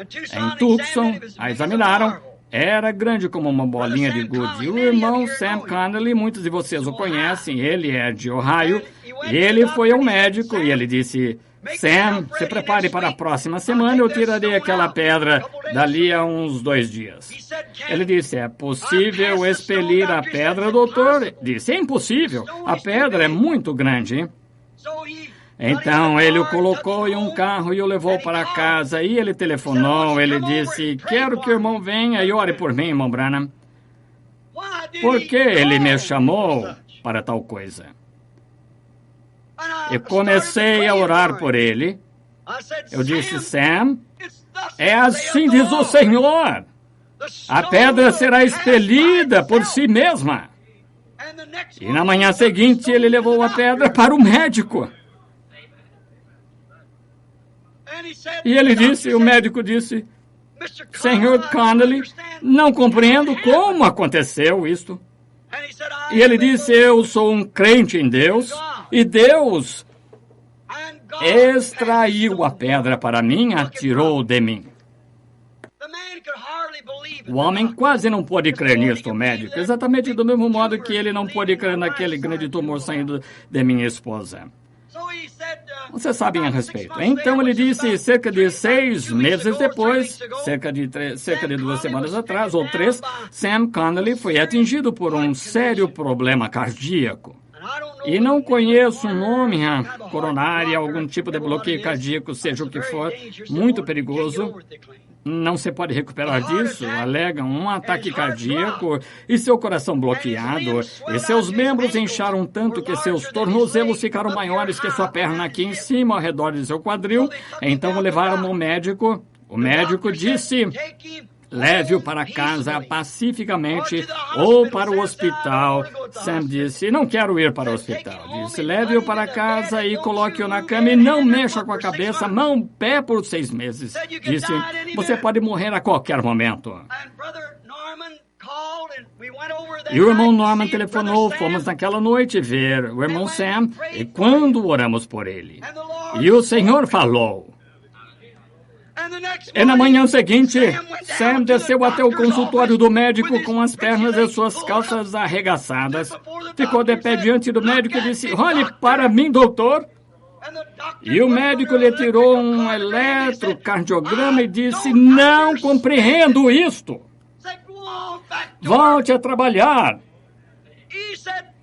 Tucson a examinaram. Era grande como uma bolinha de gude. O irmão Sam Connolly, muitos de vocês o conhecem, ele é de Ohio, e ele foi ao médico e ele disse: Sam, se prepare para a próxima semana, eu tirarei aquela pedra dali a uns 2 dias. Ele disse: é possível expelir a pedra, doutor? Disse: é impossível, a pedra é muito grande. Então ele o colocou em um carro e o levou para casa, e ele telefonou, ele disse: quero que o irmão venha e ore por mim, irmão Branham. Por que ele me chamou para tal coisa? Eu comecei a orar por ele. Eu disse: Sam, é assim diz o Senhor. A pedra será expelida por si mesma. E na manhã seguinte ele levou a pedra para o médico. E ele disse, o médico disse: Sr. Connolly, não compreendo como aconteceu isto. E ele disse: eu sou um crente em Deus, e Deus extraiu a pedra para mim, atirou de mim. O homem quase não pôde crer nisto, o médico, exatamente do mesmo modo que ele não pôde crer naquele grande tumor saindo de minha esposa. Vocês sabem a respeito. Então ele disse, cerca de 6 meses depois, cerca de 2 semanas atrás, ou 3, Sam Connolly foi atingido por um sério problema cardíaco. E não conheço um nome coronário, algum tipo de bloqueio cardíaco, seja o que for, muito perigoso. Não se pode recuperar disso, alegam um ataque cardíaco e seu coração bloqueado, e seus membros incharam tanto que seus tornozelos ficaram maiores que sua perna aqui em cima, ao redor de seu quadril. Então o levaram ao médico. O médico disse: leve-o para casa pacificamente ou para o hospital. Sam disse: não quero ir para o hospital. Disse: leve-o para casa e coloque-o na cama e não mexa com a cabeça, mão, pé por 6 meses. Disse: você pode morrer a qualquer momento. E o irmão Norman telefonou, fomos naquela noite ver o irmão Sam, e quando oramos por ele, e o Senhor falou. E na manhã seguinte, Sam desceu até o consultório do médico com as pernas e suas calças arregaçadas. Ficou de pé diante do médico e disse: olhe para mim, doutor. E o médico lhe tirou um eletrocardiograma e disse: não compreendo isto. Volte a trabalhar.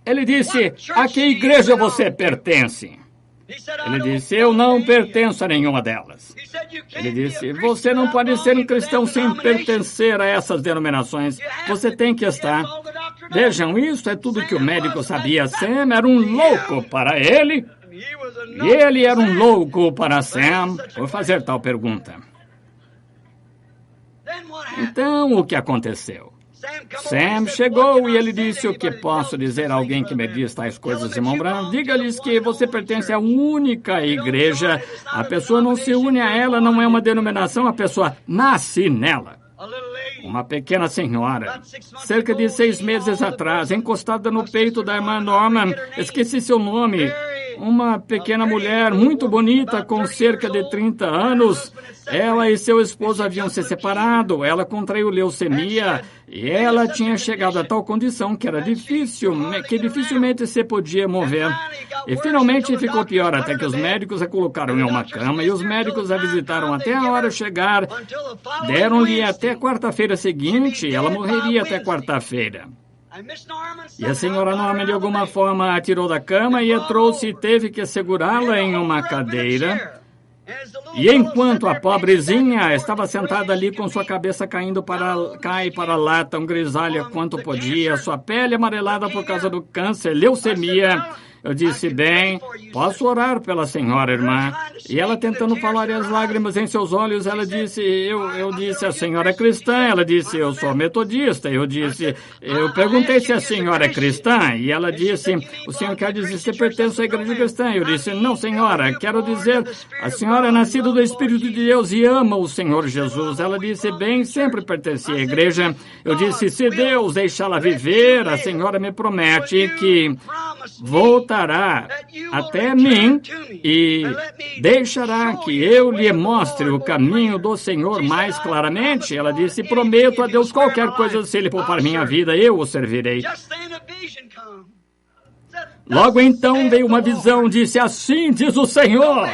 Ele disse, a que igreja você pertence? Ele disse, eu não pertenço a nenhuma delas. Ele disse, você não pode ser um cristão sem pertencer a essas denominações. Você tem que estar. Vejam, isso é tudo que o médico sabia. Sam era um louco para ele, e ele era um louco para Sam por fazer tal pergunta. Então, o que aconteceu? Sam chegou e ele disse, o que posso dizer a alguém que me diz tais coisas, irmão Branham? Diga-lhes que você pertence à única igreja. A pessoa não se une a ela, não é uma denominação, a pessoa nasce nela. Uma pequena senhora, cerca de 6 meses atrás, encostada no peito da irmã Norman, esqueci seu nome, uma pequena mulher muito bonita, com cerca de 30 anos. Ela e seu esposo haviam se separado, ela contraiu leucemia e ela tinha chegado a tal condição que era difícil, que dificilmente se podia mover. E finalmente ficou pior, até que os médicos a colocaram em uma cama e os médicos a visitaram até a hora chegar. Deram-lhe até quarta-feira seguinte, ela morreria até quarta-feira. E a senhora Norman, de alguma forma, a tirou da cama e a trouxe e teve que segurá-la em uma cadeira. E enquanto a pobrezinha estava sentada ali com sua cabeça cai para lá, tão grisalha quanto podia, sua pele amarelada por causa do câncer, leucemia, eu disse, bem, posso orar pela senhora, irmã? E ela, tentando falar, e as lágrimas em seus olhos, ela disse, eu disse, a senhora é cristã? Ela disse, eu sou metodista. Eu perguntei se a senhora é cristã, e ela disse, o senhor quer dizer se pertence à igreja cristã? Eu disse, não, senhora, quero dizer, a senhora é nascida do Espírito de Deus e ama o Senhor Jesus. Ela disse, bem, sempre pertence à igreja. Eu disse, se Deus deixá-la viver, a senhora me promete que voltará até mim e deixará que eu lhe mostre o caminho do Senhor mais claramente. Ela disse, prometo a Deus qualquer coisa, se Ele poupar minha vida, eu o servirei. Logo então veio uma visão, disse, assim diz o Senhor,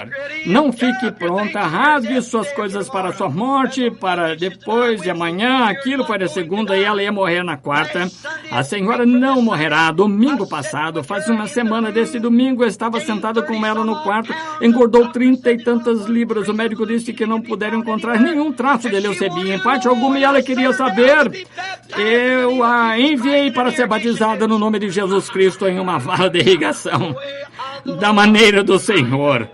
não fique pronta, rasgue suas coisas para a sua morte, para depois de amanhã, aquilo foi a segunda e ela ia morrer na quarta. A senhora não morrerá. Domingo passado, faz uma semana desse domingo, eu estava sentado com ela no quarto, engordou 30 e tantas libras. O médico disse que não puderam encontrar nenhum traço de leucemia, em parte alguma, e ela queria saber. Eu a enviei para ser batizada no nome de Jesus Cristo em uma vala de irrigação, da maneira do Senhor.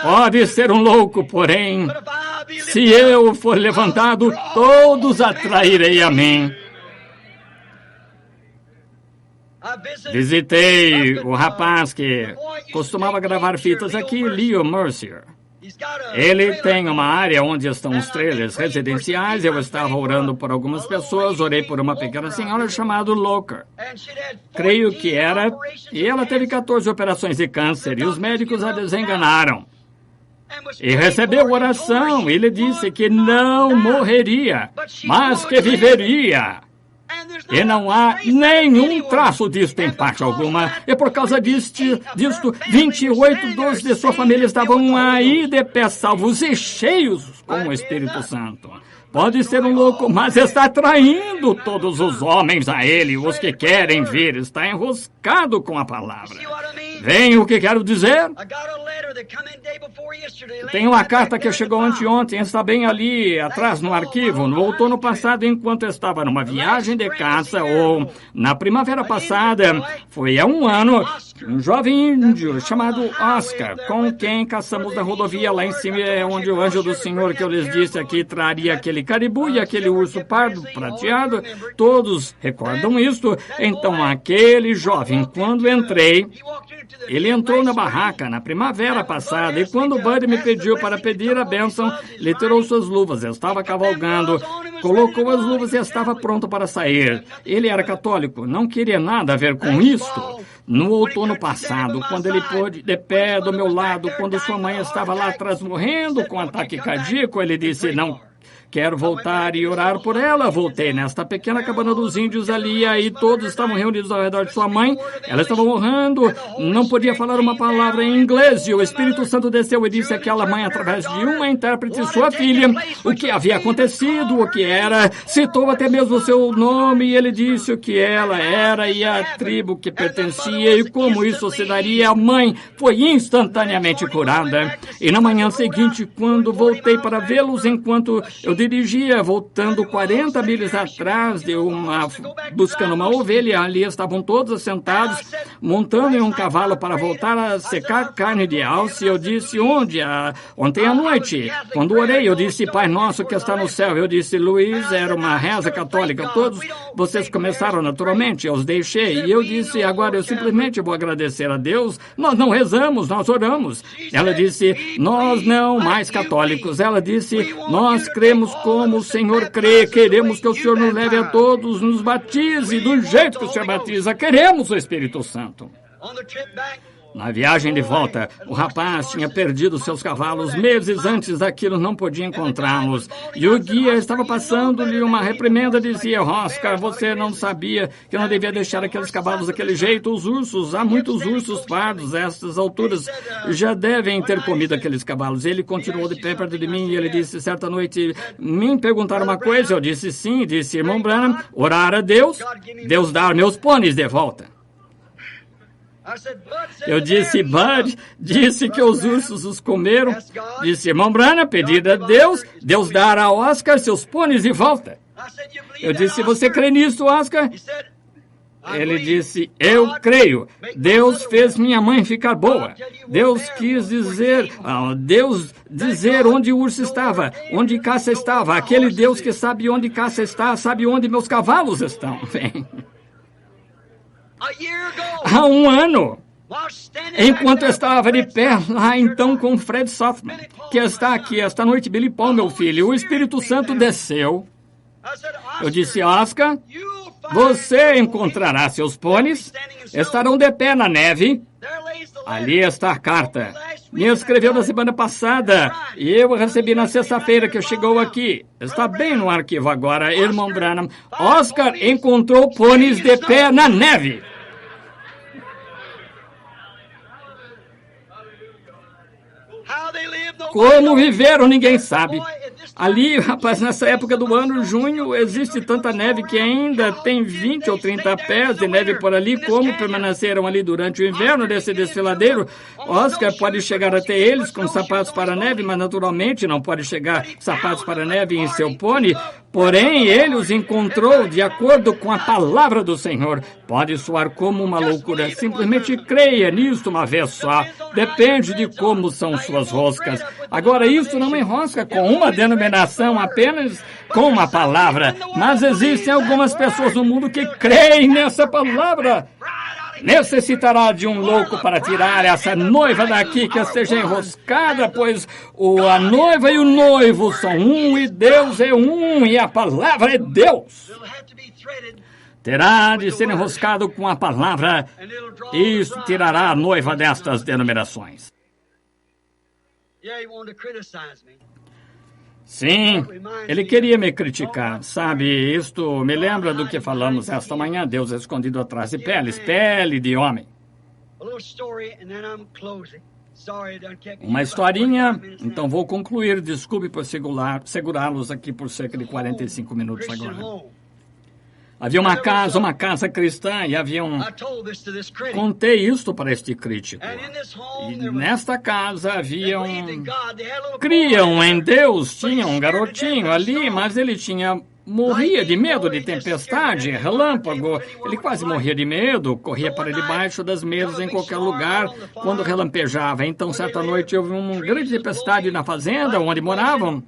Pode ser um louco, porém, se eu for levantado, todos atrairei a mim. Visitei o rapaz que costumava gravar fitas aqui, Leo Mercier. Ele tem uma área onde estão os trailers residenciais. Eu estava orando por algumas pessoas, orei por uma pequena senhora chamada Loker. Creio que era, e ela teve 14 operações de câncer, e os médicos a desenganaram. E recebeu oração, e ele disse que não morreria, mas que viveria. E não há nenhum traço disto em parte alguma. E por causa disto, 28 dos de sua família estavam aí de pé salvos e cheios com o Espírito Santo. Pode ser um louco, mas está atraindo todos os homens a ele, os que querem vir. Está enroscado com a palavra. Vem o que quero dizer? Tem uma carta que chegou anteontem, está bem ali atrás no arquivo. No outono passado, enquanto estava numa viagem de caça, ou na primavera passada, foi há um ano, um jovem índio chamado Oscar, com quem caçamos na rodovia lá em cima, onde o anjo do Senhor que eu lhes disse aqui traria aquele caribu e aquele urso pardo prateado. Todos recordam isto. Então aquele jovem, quando entrei, ele entrou na barraca na primavera passada, e quando Bud me pediu para pedir a bênção, ele tirou suas luvas. Eu estava cavalgando, colocou as luvas e estava pronto para sair. Ele era católico, não queria nada a ver com isto. No outono passado, quando ele pôde de pé do meu lado, quando sua mãe estava lá atrás morrendo com ataque cardíaco, ele disse, não quero voltar e orar por ela. Voltei nesta pequena cabana dos índios ali, e aí todos estavam reunidos ao redor de sua mãe. Ela estava morrendo, não podia falar uma palavra em inglês, e o Espírito Santo desceu e disse àquela mãe, através de uma intérprete, sua filha, o que havia acontecido, o que era, citou até mesmo o seu nome, e ele disse o que ela era e a tribo que pertencia, e como isso se daria. A mãe foi instantaneamente curada. E na manhã seguinte, quando voltei para vê-los, enquanto eu dirigia, voltando 40 milhas atrás, buscando uma ovelha, ali estavam todos sentados, montando em um cavalo para voltar a secar carne de alce. Eu disse, onde? Ontem à noite. Quando orei, eu disse, Pai nosso que está no céu. Eu disse, Luiz, era uma reza católica. Todos vocês começaram naturalmente, eu os deixei. E eu disse, agora eu simplesmente vou agradecer a Deus. Nós não rezamos, nós oramos. Ela disse, nós não mais católicos. Ela disse, nós cremos como o Senhor crê. Queremos que o Senhor nos leve a todos, nos batize do jeito que o Senhor batiza. Queremos o Espírito Santo. Na viagem de volta, o rapaz tinha perdido seus cavalos. Meses antes daquilo, não podia encontrá-los. E o guia estava passando-lhe uma reprimenda. Dizia, Oscar, você não sabia que não devia deixar aqueles cavalos daquele jeito? Os ursos, há muitos ursos pardos a estas alturas, já devem ter comido aqueles cavalos. Ele continuou de pé perto de mim e ele disse, certa noite, me perguntaram uma coisa. Eu disse, sim. Disse, irmão Branham, orar a Deus, Deus dar meus pôneis de volta. Eu disse, Bud disse que os ursos os comeram. Disse, irmão Branham, pedir a Deus, Deus dar a Oscar seus pôneis de volta. Eu disse, você crê nisso, Oscar? Ele disse, eu creio. Deus fez minha mãe ficar boa. Deus quis dizer, onde o urso estava, onde caça estava. Aquele Deus que sabe onde caça está, sabe onde meus cavalos estão. Há um ano, enquanto eu estava de pé lá então com Fred Softman, que está aqui esta noite, Billy Paul, meu filho, o Espírito Santo desceu. Eu disse, Oscar, você encontrará seus pôneis, estarão de pé na neve. Ali está a carta. Me escreveu na semana passada e eu recebi na sexta-feira que chegou aqui. Está bem no arquivo agora, irmão Branham. Oscar encontrou pôneis de pé na neve. Como viveram, ninguém sabe. Ali, rapaz, nessa época do ano, junho, existe tanta neve que ainda tem 20 ou 30 pés de neve por ali. Como permaneceram ali durante o inverno desse desfiladeiro? Oscar pode chegar até eles com sapatos para neve, mas naturalmente não pode chegar sapatos para neve em seu pônei. Porém, ele os encontrou de acordo com a palavra do Senhor. Pode soar como uma loucura. Simplesmente creia nisto uma vez só. Depende de como são suas roscas. Agora, isso não enrosca com uma denominação, apenas com uma palavra. Mas existem algumas pessoas no mundo que creem nessa palavra. Necessitará de um louco para tirar essa noiva daqui, que esteja enroscada, pois a noiva e o noivo são um, e Deus é um, e a palavra é Deus. Terá de ser enroscado com a palavra, e isso tirará a noiva destas denominações. Sim, ele queria me criticar, sabe? Isto me lembra do que falamos esta manhã. Deus é escondido atrás de peles, pele de homem. Uma historinha, então vou concluir. Desculpe por segurá-los aqui por cerca de 45 minutos agora. Havia uma casa cristã, e havia Contei isto para este crítico. E nesta casa havia criam em Deus, tinha um garotinho ali, mas ele morria de medo de tempestade, relâmpago. Ele quase morria de medo, corria para debaixo das mesas em qualquer lugar quando relampejava. Então, certa noite, houve uma grande tempestade na fazenda onde moravam.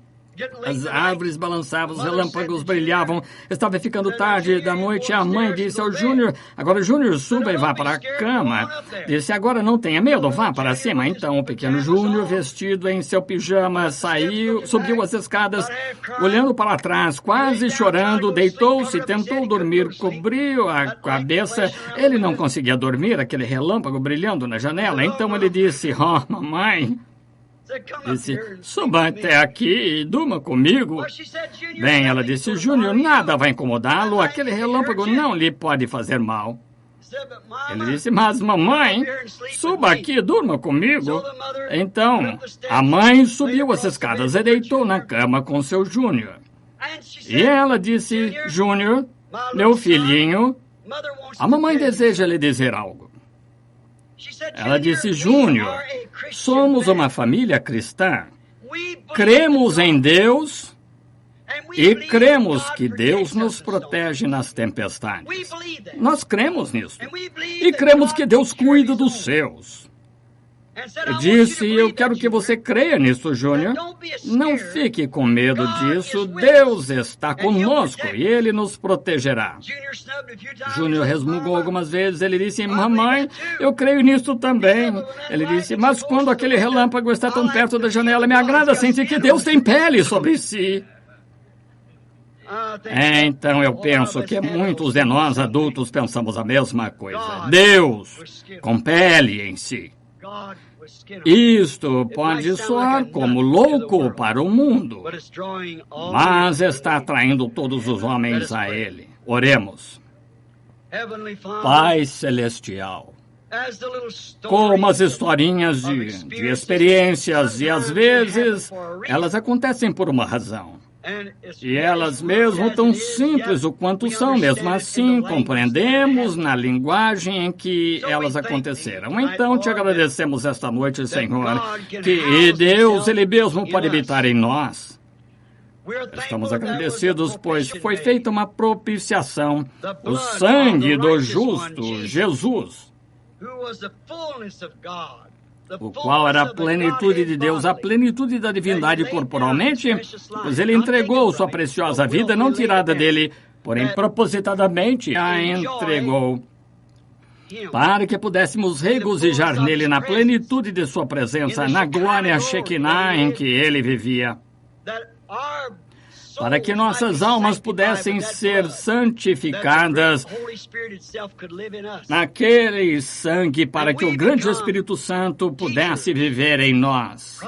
As árvores balançavam, os relâmpagos brilhavam. Estava ficando tarde da noite. A mãe disse ao Júnior, agora Júnior, suba e vá para a cama. Disse, agora não tenha medo, vá para cima. Então o pequeno Júnior, vestido em seu pijama, subiu as escadas, olhando para trás, quase chorando, deitou-se, tentou dormir, cobriu a cabeça. Ele não conseguia dormir, aquele relâmpago brilhando na janela. Então ele disse, mamãe, Disse, suba até aqui e durma comigo. Bem, ela disse, Júnior, nada vai incomodá-lo, aquele relâmpago não lhe pode fazer mal. Ele disse, mas mamãe, suba aqui e durma comigo. Então, a mãe subiu as escadas e deitou na cama com seu Júnior. E ela disse, Júnior, meu filhinho, a mamãe deseja lhe dizer algo. Ela disse, Júnior, somos uma família cristã. Cremos em Deus e cremos que Deus nos protege nas tempestades. Nós cremos nisso. E cremos que Deus cuida dos seus. Eu disse, eu quero que você creia nisso, Júnior. Não fique com medo disso. Deus está conosco e Ele nos protegerá. Júnior resmungou algumas vezes. Ele disse, mamãe, eu creio nisso também. Ele disse, mas quando aquele relâmpago está tão perto da janela, me agrada sentir que Deus tem pele sobre si. Então eu penso que muitos de nós adultos pensamos a mesma coisa. Deus com pele em si. Isto pode soar como louco para o mundo, mas está atraindo todos os homens a Ele. Oremos. Pai Celestial, como as historinhas de experiências, e às vezes elas acontecem por uma razão. E elas mesmo tão simples o quanto são, mesmo assim compreendemos na linguagem em que elas aconteceram. Então te agradecemos esta noite, Senhor, que Deus, Ele mesmo pode habitar em nós. Estamos agradecidos, pois foi feita uma propiciação, o sangue do justo Jesus, o qual era a plenitude de Deus, a plenitude da divindade corporalmente, pois Ele entregou sua preciosa vida, não tirada dele, porém propositadamente a entregou, para que pudéssemos regozijar nele na plenitude de sua presença, na glória Shekinah em que Ele vivia, para que nossas almas pudessem ser santificadas naquele sangue, para que o grande Espírito Santo pudesse viver em nós.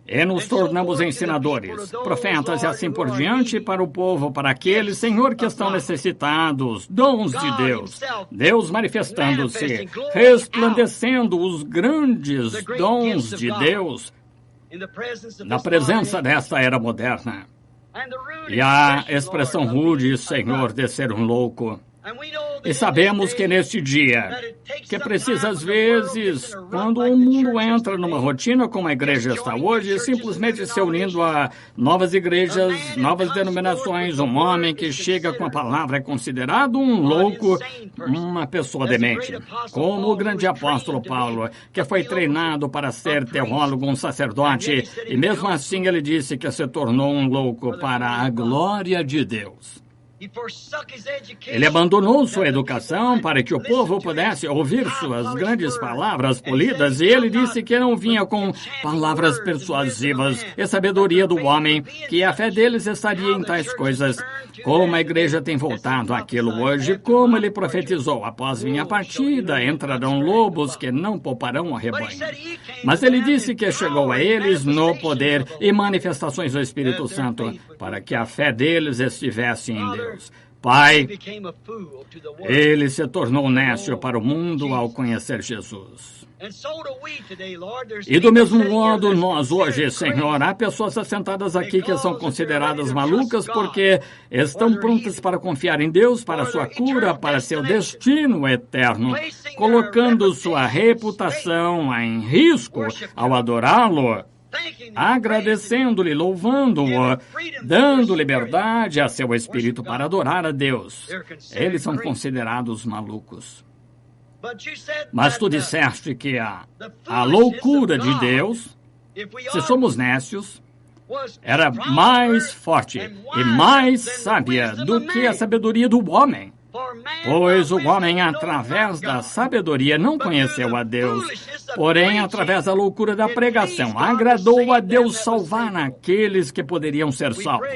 E nos tornamos ensinadores, profetas e assim por diante para o povo, para aqueles, Senhor, que estão necessitados, dons de Deus, Deus manifestando-se, resplandecendo os grandes dons de Deus, na presença desta era moderna. E a expressão rude, Senhor, de ser um louco. E sabemos que neste dia, que precisa às vezes, quando o mundo entra numa rotina como a igreja está hoje, simplesmente se unindo a novas igrejas, novas denominações, um homem que chega com a palavra é considerado um louco, uma pessoa demente. Como o grande apóstolo Paulo, que foi treinado para ser teólogo, um sacerdote, e mesmo assim ele disse que se tornou um louco para a glória de Deus. Ele abandonou sua educação para que o povo pudesse ouvir suas grandes palavras polidas, e ele disse que não vinha com palavras persuasivas e sabedoria do homem, que a fé deles estaria em tais coisas. Como a igreja tem voltado àquilo hoje, como ele profetizou, após minha partida entrarão lobos que não pouparão o rebanho. Mas ele disse que chegou a eles no poder e manifestações do Espírito Santo, para que a fé deles estivesse em Deus. Pai, ele se tornou nécio para o mundo ao conhecer Jesus. E do mesmo modo, nós hoje, Senhor, há pessoas assentadas aqui que são consideradas malucas porque estão prontas para confiar em Deus, para sua cura, para seu destino eterno, colocando sua reputação em risco ao adorá-lo, agradecendo-lhe, louvando-o, dando liberdade a seu espírito para adorar a Deus. Eles são considerados malucos. Mas tu disseste que a loucura de Deus, se somos nécios, era mais forte e mais sábia do que a sabedoria do homem. Pois o homem, através da sabedoria, não conheceu a Deus, porém, através da loucura da pregação, agradou a Deus salvar aqueles que poderiam ser salvos.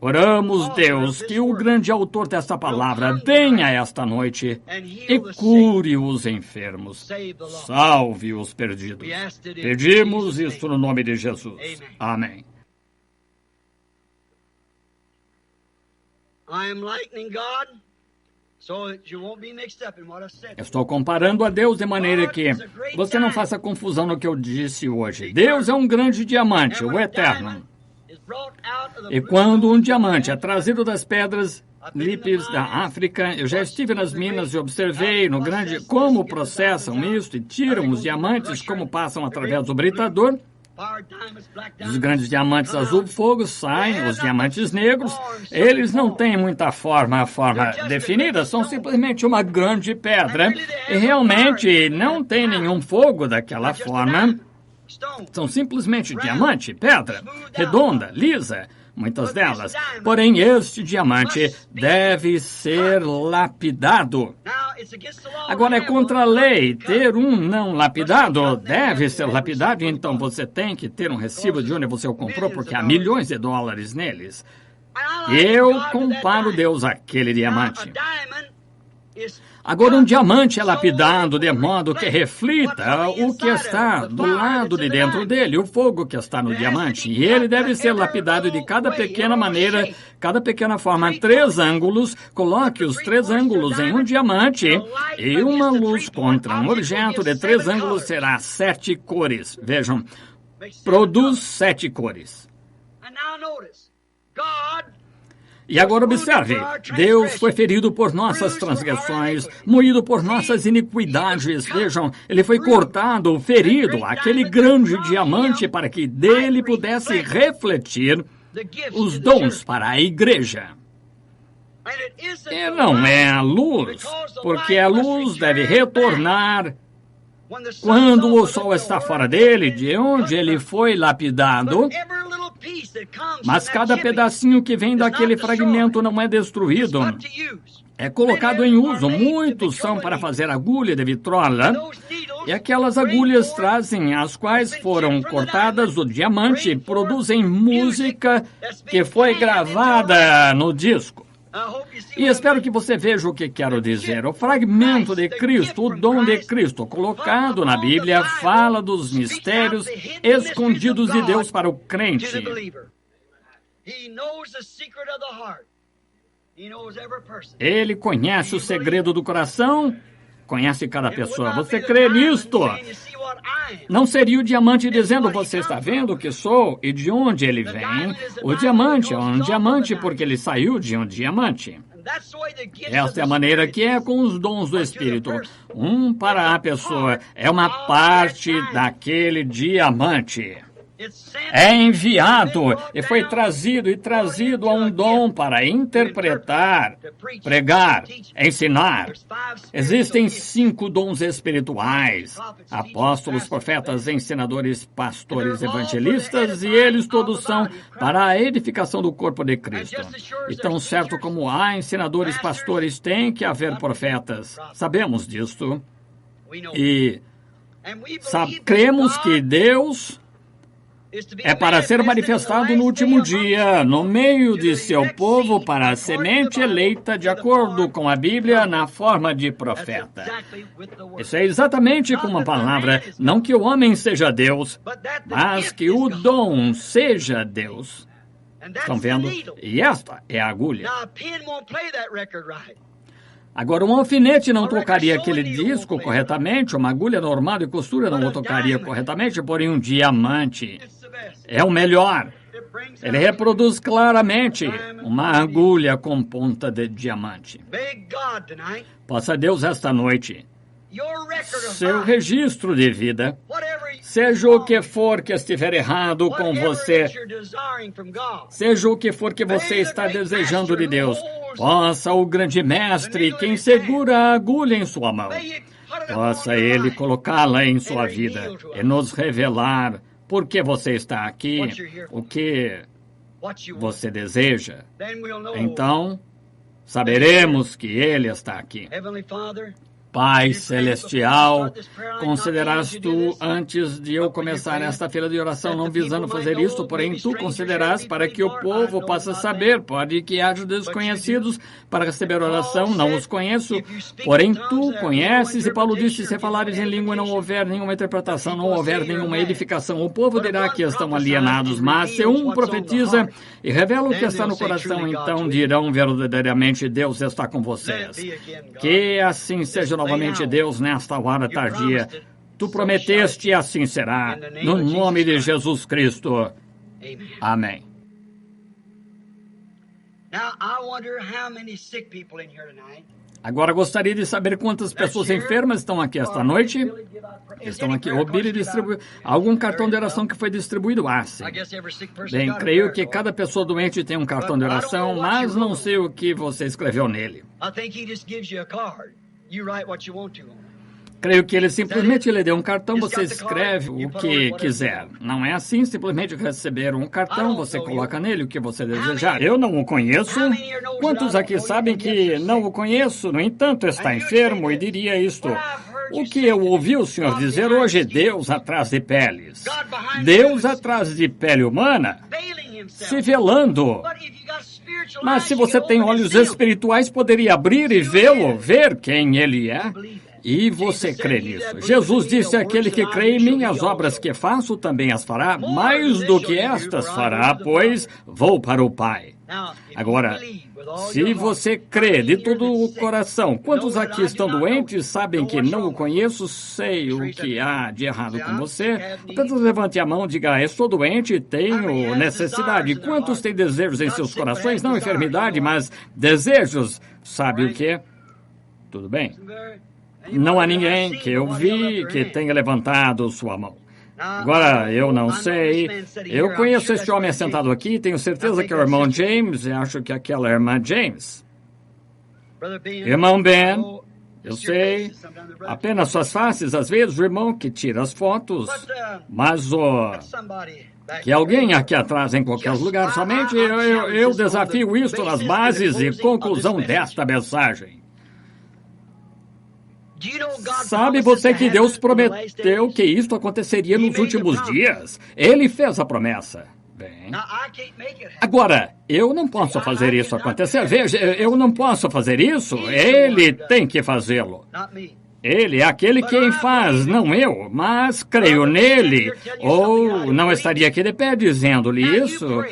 Oramos, Deus, que o grande autor desta palavra venha esta noite e cure os enfermos, salve os perdidos. Pedimos isto no nome de Jesus. Amém. Estou comparando a Deus de maneira que você não faça confusão no que eu disse hoje. Deus é um grande diamante, o eterno. E quando um diamante é trazido das pedras lípidas da África, eu já estive nas minas e observei no grande como processam isso e tiram os diamantes, como passam através do britador. Os grandes diamantes azul fogo saem, os diamantes negros, eles não têm muita forma definida, são simplesmente uma grande pedra e realmente não tem nenhum fogo daquela forma. São simplesmente diamante, pedra, redonda, lisa, muitas delas. Porém, este diamante deve ser lapidado. Agora, é contra a lei ter um não lapidado. Deve ser lapidado, então você tem que ter um recibo de onde você o comprou, porque há milhões de dólares neles. Eu comparo Deus àquele diamante. Agora, um diamante é lapidado de modo que reflita o que está do lado de dentro dele, o fogo que está no diamante. E ele deve ser lapidado de cada pequena maneira, cada pequena forma. 3 ângulos, coloque os 3 ângulos em um diamante e uma luz contra um objeto de 3 ângulos será 7 cores. Vejam, produz 7 cores. E agora observe, Deus foi ferido por nossas transgressões, moído por nossas iniquidades. Vejam, ele foi cortado, ferido, aquele grande diamante para que dele pudesse refletir os dons para a igreja. E não é a luz, porque a luz deve retornar quando o sol está fora dele, de onde ele foi lapidado. Mas cada pedacinho que vem daquele fragmento não é destruído. É colocado em uso. Muitos são para fazer agulha de vitrola. E aquelas agulhas trazem, as quais foram cortadas do diamante, produzem música que foi gravada no disco. E espero que você veja o que quero dizer. O fragmento de Cristo, o dom de Cristo, colocado na Bíblia, fala dos mistérios escondidos de Deus para o crente. Ele conhece o segredo do coração, conhece cada pessoa. Você crê nisto? Não seria o diamante dizendo, você está vendo o que sou e de onde ele vem? O diamante é um diamante porque ele saiu de um diamante. Esta é a maneira que é com os dons do Espírito. Um para a pessoa é uma parte daquele diamante. É enviado e foi trazido a um dom para interpretar, pregar, ensinar. Existem 5 dons espirituais: apóstolos, profetas, ensinadores, pastores, evangelistas, e eles todos são para a edificação do corpo de Cristo. E tão certo como há ensinadores, pastores, tem que haver profetas. Sabemos disto. E cremos que Deus é para ser manifestado no último dia, no meio de seu povo, para a semente eleita, de acordo com a Bíblia, na forma de profeta. Isso é exatamente como a palavra, não que o homem seja Deus, mas que o dom seja Deus. Estão vendo? E esta é a agulha. Agora, um alfinete não tocaria aquele disco corretamente, uma agulha normal de costura não o tocaria corretamente, porém um diamante é o melhor. Ele reproduz claramente uma agulha com ponta de diamante. Possa Deus esta noite, seu registro de vida, seja o que for que estiver errado com você, seja o que for que você está desejando de Deus, possa o grande mestre, quem segura a agulha em sua mão, possa ele colocá-la em sua vida e nos revelar por que você está aqui, o que você deseja. Então, saberemos que Ele está aqui. Pai Celestial, considerarás tu, antes de eu começar esta fila de oração, não visando fazer isto, porém tu considerarás para que o povo possa saber. Pode que haja desconhecidos para receber oração, não os conheço, porém tu conheces, e Paulo disse, se falares em língua não houver nenhuma interpretação, não houver nenhuma edificação, o povo dirá que estão alienados, mas se um profetiza e revela o que está no coração, então dirão verdadeiramente, Deus está com vocês. Que assim seja novamente, Deus, nesta hora tardia. Tu prometeste e assim será. No nome de Jesus Cristo. Amém. Agora gostaria de saber quantas pessoas enfermas estão aqui esta noite. Estão aqui. O Billy distribuiu algum cartão de oração que foi distribuído? Ah, sim. Bem, creio que cada pessoa doente tem um cartão de oração, mas não sei o que você escreveu nele. Creio que ele simplesmente lhe deu um cartão, você escreve o que quiser. Não é assim, simplesmente receber um cartão, você coloca nele o que você desejar. Eu não o conheço. Quantos aqui sabem que não o conheço? No entanto, está enfermo e diria isto. O que eu ouvi o senhor dizer hoje, Deus atrás de peles. Deus atrás de pele humana, se velando. Mas se você tem olhos espirituais, poderia abrir e vê-lo, ver quem ele é. E você crê nisso. Jesus disse, aquele que crê em mim, as obras que faço também as fará, mais do que estas fará, pois vou para o Pai. Agora, se você crê de todo o coração, quantos aqui estão doentes, sabem que não o conheço, sei o que há de errado com você, apenas levante a mão e diga, estou doente, tenho necessidade. Quantos têm desejos em seus corações? Não enfermidade, mas desejos. Sabe o que? Tudo bem. Não há ninguém que eu vi que tenha levantado sua mão. Agora, eu não sei. Eu conheço este homem sentado aqui, tenho certeza que é o irmão James, e acho que aquela é a irmã James. Irmão Ben, eu sei. Apenas suas faces, às vezes, o irmão que tira as fotos, mas que alguém aqui atrás, em qualquer lugar, somente eu desafio isto nas bases e conclusão desta mensagem. Sabe você que Deus prometeu que isto aconteceria nos últimos dias? Ele fez a promessa. Bem, agora, eu não posso fazer isso acontecer. Veja, eu não posso fazer isso. Ele tem que fazê-lo. Ele é aquele quem faz, não eu, mas creio nele. Ou não estaria aqui de pé dizendo-lhe isso,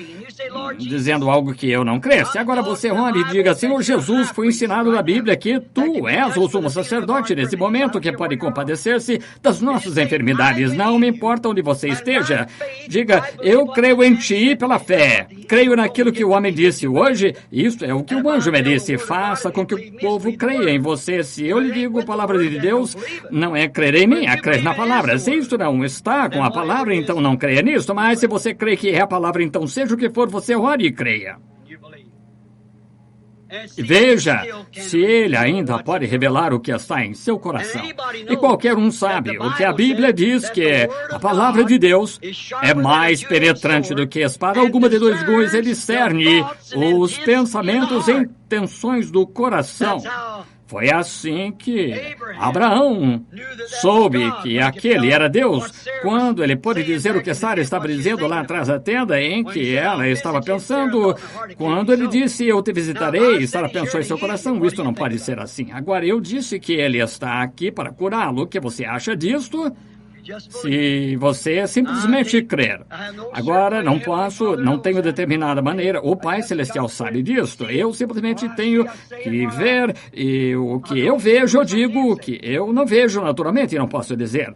dizendo algo que eu não cresce. Agora você ore e diga, Senhor Jesus, foi ensinado na Bíblia que tu és o sumo sacerdote nesse momento que pode compadecer-se das nossas enfermidades. Não me importa onde você esteja. Diga, eu creio em ti pela fé. Creio naquilo que o homem disse hoje. Isso é o que o anjo me disse. Faça com que o povo creia em você. Se eu lhe digo a palavra de Deus, não é crer em mim, é crer na palavra. Se isto não está com a palavra, então não creia nisso. Mas se você crê que é a palavra, então seja o que for, você ore e creia. E veja se ele ainda pode revelar o que está em seu coração. E qualquer um sabe o que a Bíblia diz, que a palavra de Deus é mais penetrante do que espada alguma de dois gumes. Ele discerne os pensamentos e intenções do coração. Foi assim que Abraão soube que aquele era Deus, quando ele pôde dizer o que Sara estava dizendo lá atrás da tenda, em que ela estava pensando. Quando ele disse, eu te visitarei, Sara pensou em seu coração, isto não pode ser assim. Agora, eu disse que ele está aqui para curá-lo. O que você acha disto? Se você simplesmente crer. Agora, não tenho determinada maneira. O Pai Celestial sabe disto. Eu simplesmente tenho que ver, e o que eu vejo, eu digo o que eu não vejo naturalmente, não posso dizer.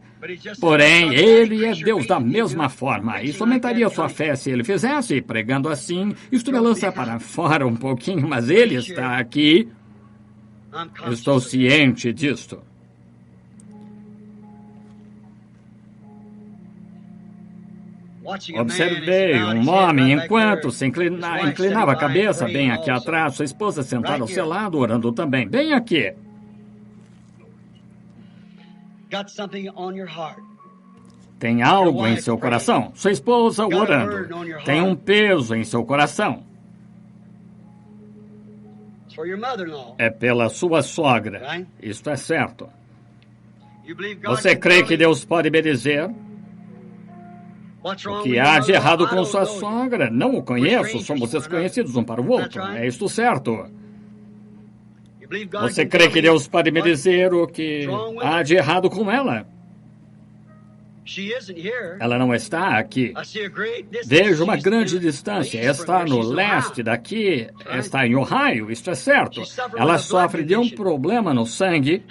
Porém, ele é Deus da mesma forma. Isso aumentaria sua fé se ele fizesse, pregando assim. Isto me lança para fora um pouquinho, mas ele está aqui. Eu estou ciente disto. Observei um homem enquanto se inclinava a cabeça bem aqui atrás, sua esposa sentada ao seu lado, orando também. Bem aqui. Tem algo em seu coração. Sua esposa orando. Tem um peso em seu coração. É pela sua sogra. Isto é certo. Você crê que Deus pode me dizer o que há de errado com sua sogra? Não o conheço, somos desconhecidos um para o outro. É isto certo. Você crê que Deus pode me dizer o que há de errado com ela? Ela não está aqui. Vejo uma grande distância. Está no leste daqui, está em Ohio, isto é certo. Ela sofre de um problema no sangue.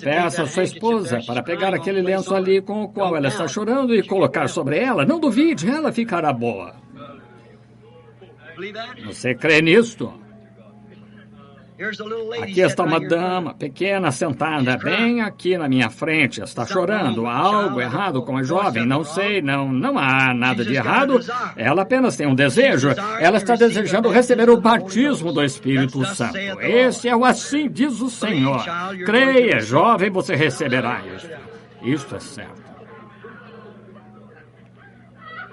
Peça a sua esposa para pegar aquele lenço ali com o qual ela está chorando e colocar sobre ela. Não duvide, ela ficará boa. Você crê nisto? Aqui está uma dama pequena sentada bem aqui na minha frente. Está chorando. Há algo errado com a jovem. Não sei, não há nada de errado. Ela apenas tem um desejo. Ela está desejando receber o batismo do Espírito Santo. Esse é o assim diz o Senhor. Creia, jovem, você receberá isso. Isto é certo.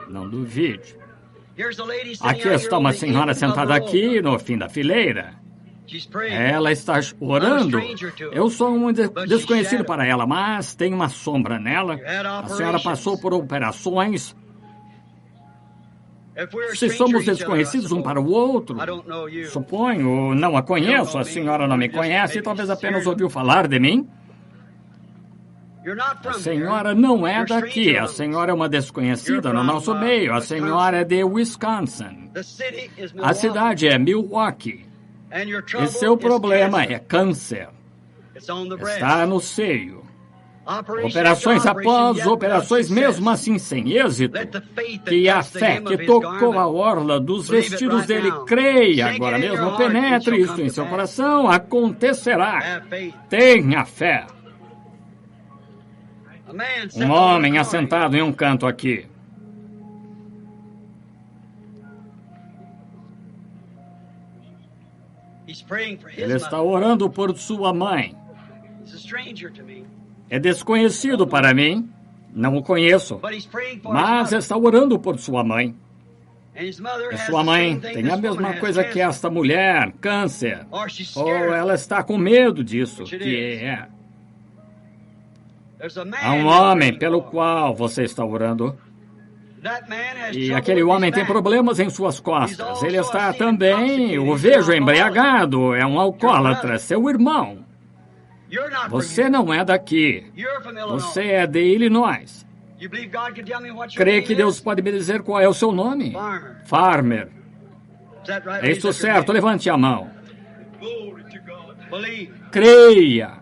Não duvide. Aqui está uma senhora sentada aqui no fim da fileira. Ela está orando. Eu sou um desconhecido para ela, mas tem uma sombra nela. A senhora passou por operações. Se somos desconhecidos um para o outro, suponho, não a conheço, a senhora não me conhece, talvez apenas ouviu falar de mim. A senhora não é daqui, a senhora é uma desconhecida no nosso meio, a senhora é de Wisconsin. A cidade é Milwaukee. E seu problema é câncer. Está no seio. Operações após operações, mesmo assim sem êxito, que a fé que tocou a orla dos vestidos dele, creia agora mesmo, penetre isso em seu coração, acontecerá. Tenha fé. Um homem assentado em um canto aqui. Ele está orando por sua mãe. É desconhecido para mim, não o conheço, mas está orando por sua mãe. E sua mãe tem a mesma coisa que esta mulher, câncer, ou ela está com medo disso, que é. Há um homem pelo qual você está orando. E aquele homem tem problemas em suas costas. Ele está também, o vejo embriagado, é um alcoólatra, seu irmão. Você não é daqui. Você é de Illinois. Crê que Deus pode me dizer qual é o seu nome? Farmer. É isso certo? Levante a mão. Creia.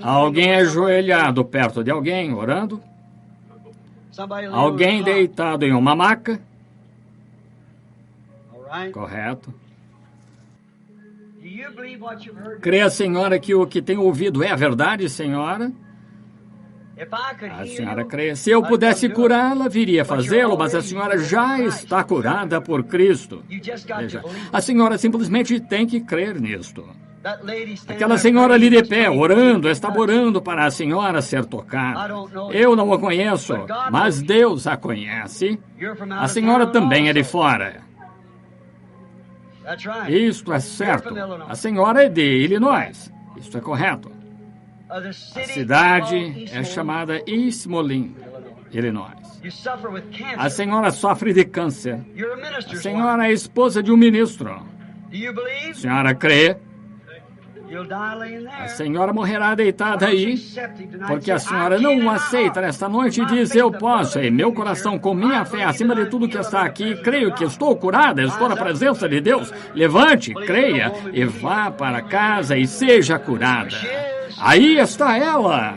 Alguém ajoelhado perto de alguém, orando? Alguém deitado em uma maca? Correto. Crê a senhora que o que tem ouvido é a verdade, senhora? A senhora crê. Se eu pudesse curá-la, viria fazê-lo, mas a senhora já está curada por Cristo. Veja, a senhora simplesmente tem que crer nisto. Aquela senhora ali de pé, orando, estava orando para a senhora ser tocada. Eu não a conheço, mas Deus a conhece. A senhora também é de fora. Isto é certo. A senhora é de Illinois. Isto é correto. A cidade é chamada East Moline, Illinois. A senhora sofre de câncer. A senhora é esposa de um ministro. A senhora crê? A senhora morrerá deitada aí, porque a senhora não o aceita nesta noite e diz, eu posso, em meu coração, com minha fé, acima de tudo que está aqui, creio que estou curada, estou na presença de Deus. Levante, creia e vá para casa e seja curada. Aí está ela.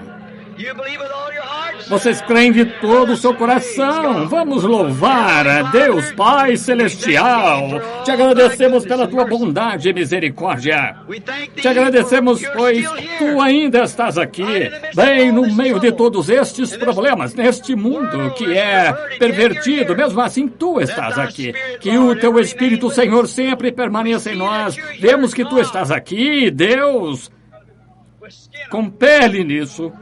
Vocês creem de todo o seu coração. Vamos louvar a Deus Pai Celestial. Te agradecemos pela tua bondade e misericórdia. Te agradecemos, pois tu ainda estás aqui, bem no meio de todos estes problemas, neste mundo que é pervertido. Mesmo assim, tu estás aqui. Que o teu Espírito, Senhor, sempre permaneça em nós. Vemos que tu estás aqui, Deus, com pele nisso,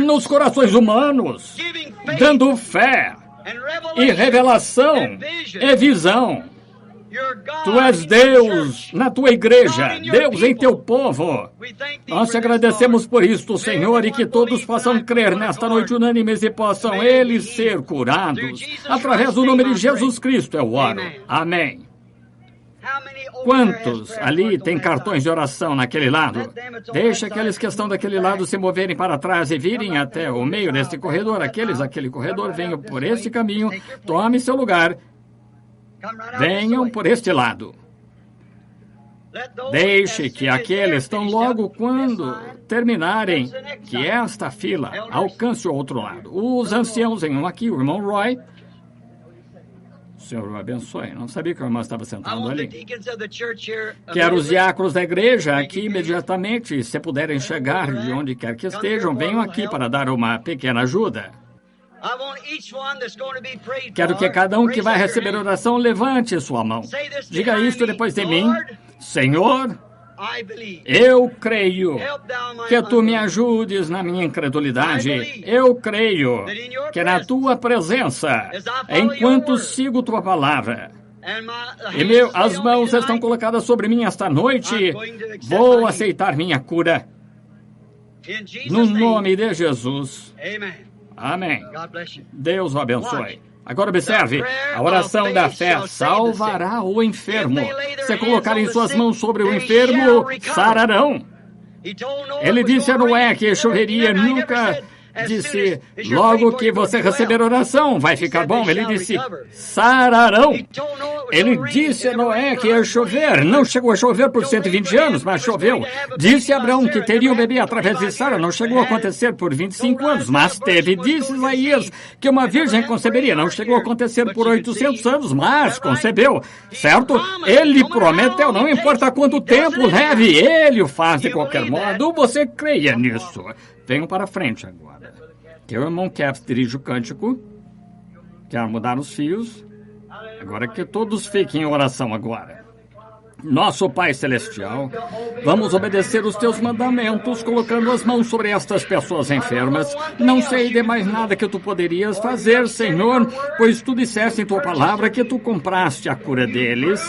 nos corações humanos, dando fé e revelação e visão. Tu és Deus na tua igreja, Deus em teu povo. Nós te agradecemos por isto, Senhor, e que todos possam crer nesta noite unânimes e possam eles ser curados. Através do nome de Jesus Cristo eu oro. Amém. Quantos ali têm cartões de oração naquele lado? Deixa aqueles que estão daquele lado se moverem para trás e virem até o meio deste corredor. Aquele corredor, venham por este caminho, tome seu lugar. Venham por este lado. Deixe que aqueles tão logo quando terminarem, que esta fila alcance o outro lado. Os anciãos venham aqui, o irmão Roy. O Senhor o abençoe. Não sabia que o irmão estava sentado ali. Quero os diáconos da igreja aqui imediatamente. Se puderem chegar de onde quer que estejam, venham aqui para dar uma pequena ajuda. Quero que cada um que vai receber oração levante sua mão. Diga isto depois de mim. Senhor, eu creio que tu me ajudes na minha incredulidade. Eu creio que na tua presença, enquanto sigo tua palavra, e as mãos estão colocadas sobre mim esta noite, vou aceitar minha cura. No nome de Jesus. Amém. Deus o abençoe. Agora observe, a oração da fé salvará o enfermo. Se colocarem suas mãos sobre o enfermo, sararão. Ele disse a Noé que choveria, nunca disse, logo que você receber oração, vai ficar bom. Ele disse, sararão. Ele disse a Noé que ia chover. Não chegou a chover por 120 anos, mas choveu. Disse a Abraão que teria um bebê através de Sara. Não chegou a acontecer por 25 anos, mas teve. Disse Isaías que uma virgem conceberia. Não chegou a acontecer por 800 anos, mas concebeu. Certo? Ele prometeu, não importa quanto tempo leve, ele o faz de qualquer modo. Você creia nisso. Venham para frente agora. Que o irmão Caps dirige o cântico. Quero mudar os fios. Agora que todos fiquem em oração agora. Nosso Pai Celestial, vamos obedecer os teus mandamentos, colocando as mãos sobre estas pessoas enfermas. Não sei de mais nada que tu poderias fazer, Senhor, pois tu disseste em tua palavra que tu compraste a cura deles.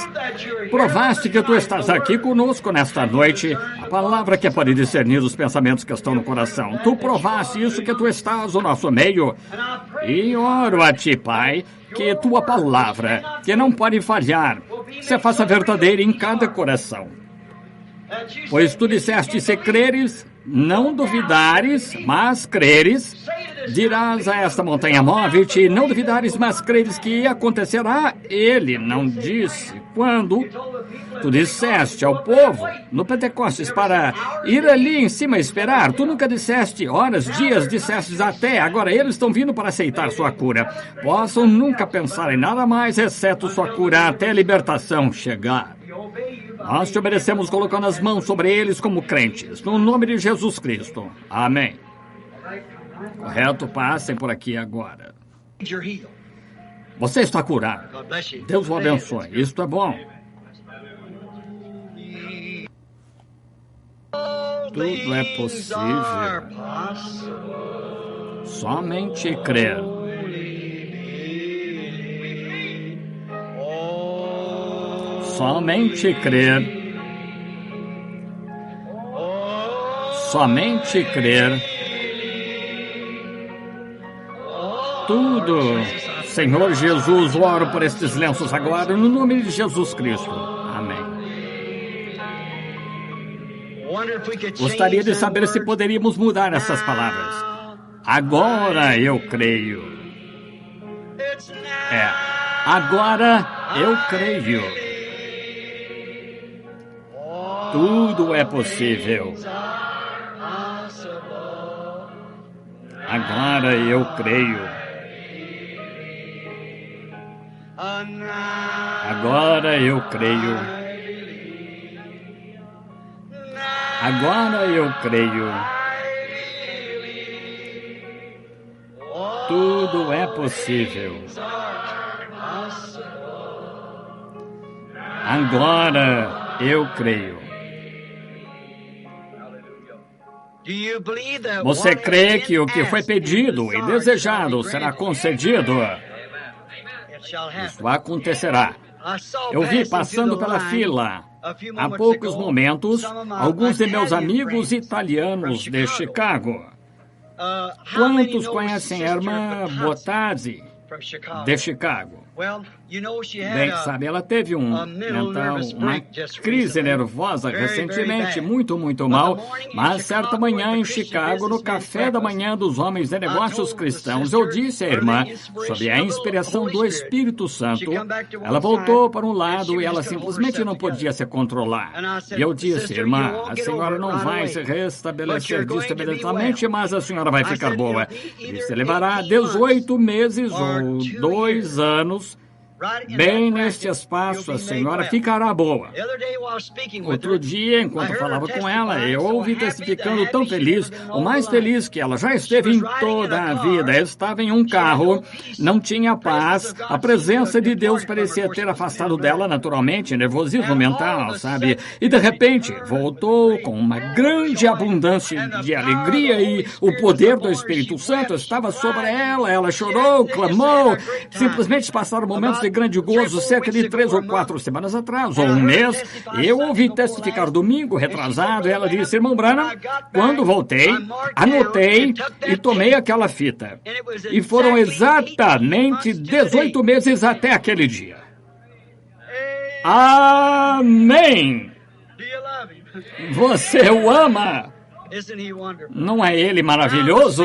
Provaste que tu estás aqui conosco nesta noite, a palavra que pode discernir os pensamentos que estão no coração. Tu provaste isso, que tu estás no nosso meio. E oro a ti, Pai, que tua palavra, que não pode falhar, se faça verdadeira em cada coração. Pois tu disseste, se creres, não duvidares, mas creres, dirás a esta montanha, move-te, não duvidares, mas creres que acontecerá. Ele não disse quando. Tu disseste ao povo, no Pentecostes, para ir ali em cima e esperar. Tu nunca disseste horas, dias, disseste até. Agora eles estão vindo para aceitar sua cura. Possam nunca pensar em nada mais, exceto sua cura, até a libertação chegar. Nós te obedecemos colocando as mãos sobre eles como crentes, no nome de Jesus Cristo. Amém. Correto, passem por aqui agora. Você está curado. Deus o abençoe. Isto é bom. Tudo é possível. Somente crer. Somente crer. Somente crer. Tudo. Senhor Jesus, oro por estes lenços agora, no nome de Jesus Cristo. Amém. Gostaria de saber se poderíamos mudar essas palavras. Agora eu creio. Agora eu creio. Tudo é possível. Agora eu creio. Agora eu creio. Agora eu creio. Tudo é possível. Agora eu creio. Você crê que o que foi pedido e desejado será concedido? Isso acontecerá. Eu vi passando pela fila, há poucos momentos, alguns de meus amigos italianos de Chicago. Quantos conhecem a irmã Bottazzi, de Chicago? Bem, sabe, ela teve uma crise nervosa recentemente, muito mal, mas certa manhã em Chicago, no café da manhã dos homens de negócios cristãos, eu disse à irmã, sob a inspiração do Espírito Santo, ela voltou para um lado e ela simplesmente não podia se controlar. E eu disse, irmã, a senhora não vai se restabelecer disso imediatamente, mas a senhora vai ficar boa. Isso levará 18 meses ou 2 anos. Bem neste espaço, a senhora ficará boa. Outro dia, enquanto falava com ela, eu ouvi testificando tão feliz, o mais feliz que ela já esteve em toda a vida. Estava em um carro, não tinha paz, a presença de Deus parecia ter afastado dela naturalmente, nervosismo mental, sabe? E de repente, voltou com uma grande abundância de alegria e o poder do Espírito Santo estava sobre ela. Ela chorou, clamou, simplesmente passaram momentos de grande gozo cerca de 3 ou 4 semanas atrás, ou um mês. Eu ouvi testificar domingo retrasado, e ela disse, irmão Branham, quando voltei, anotei e tomei aquela fita. E foram exatamente 18 meses até aquele dia. Amém! Você o ama? Não é ele maravilhoso?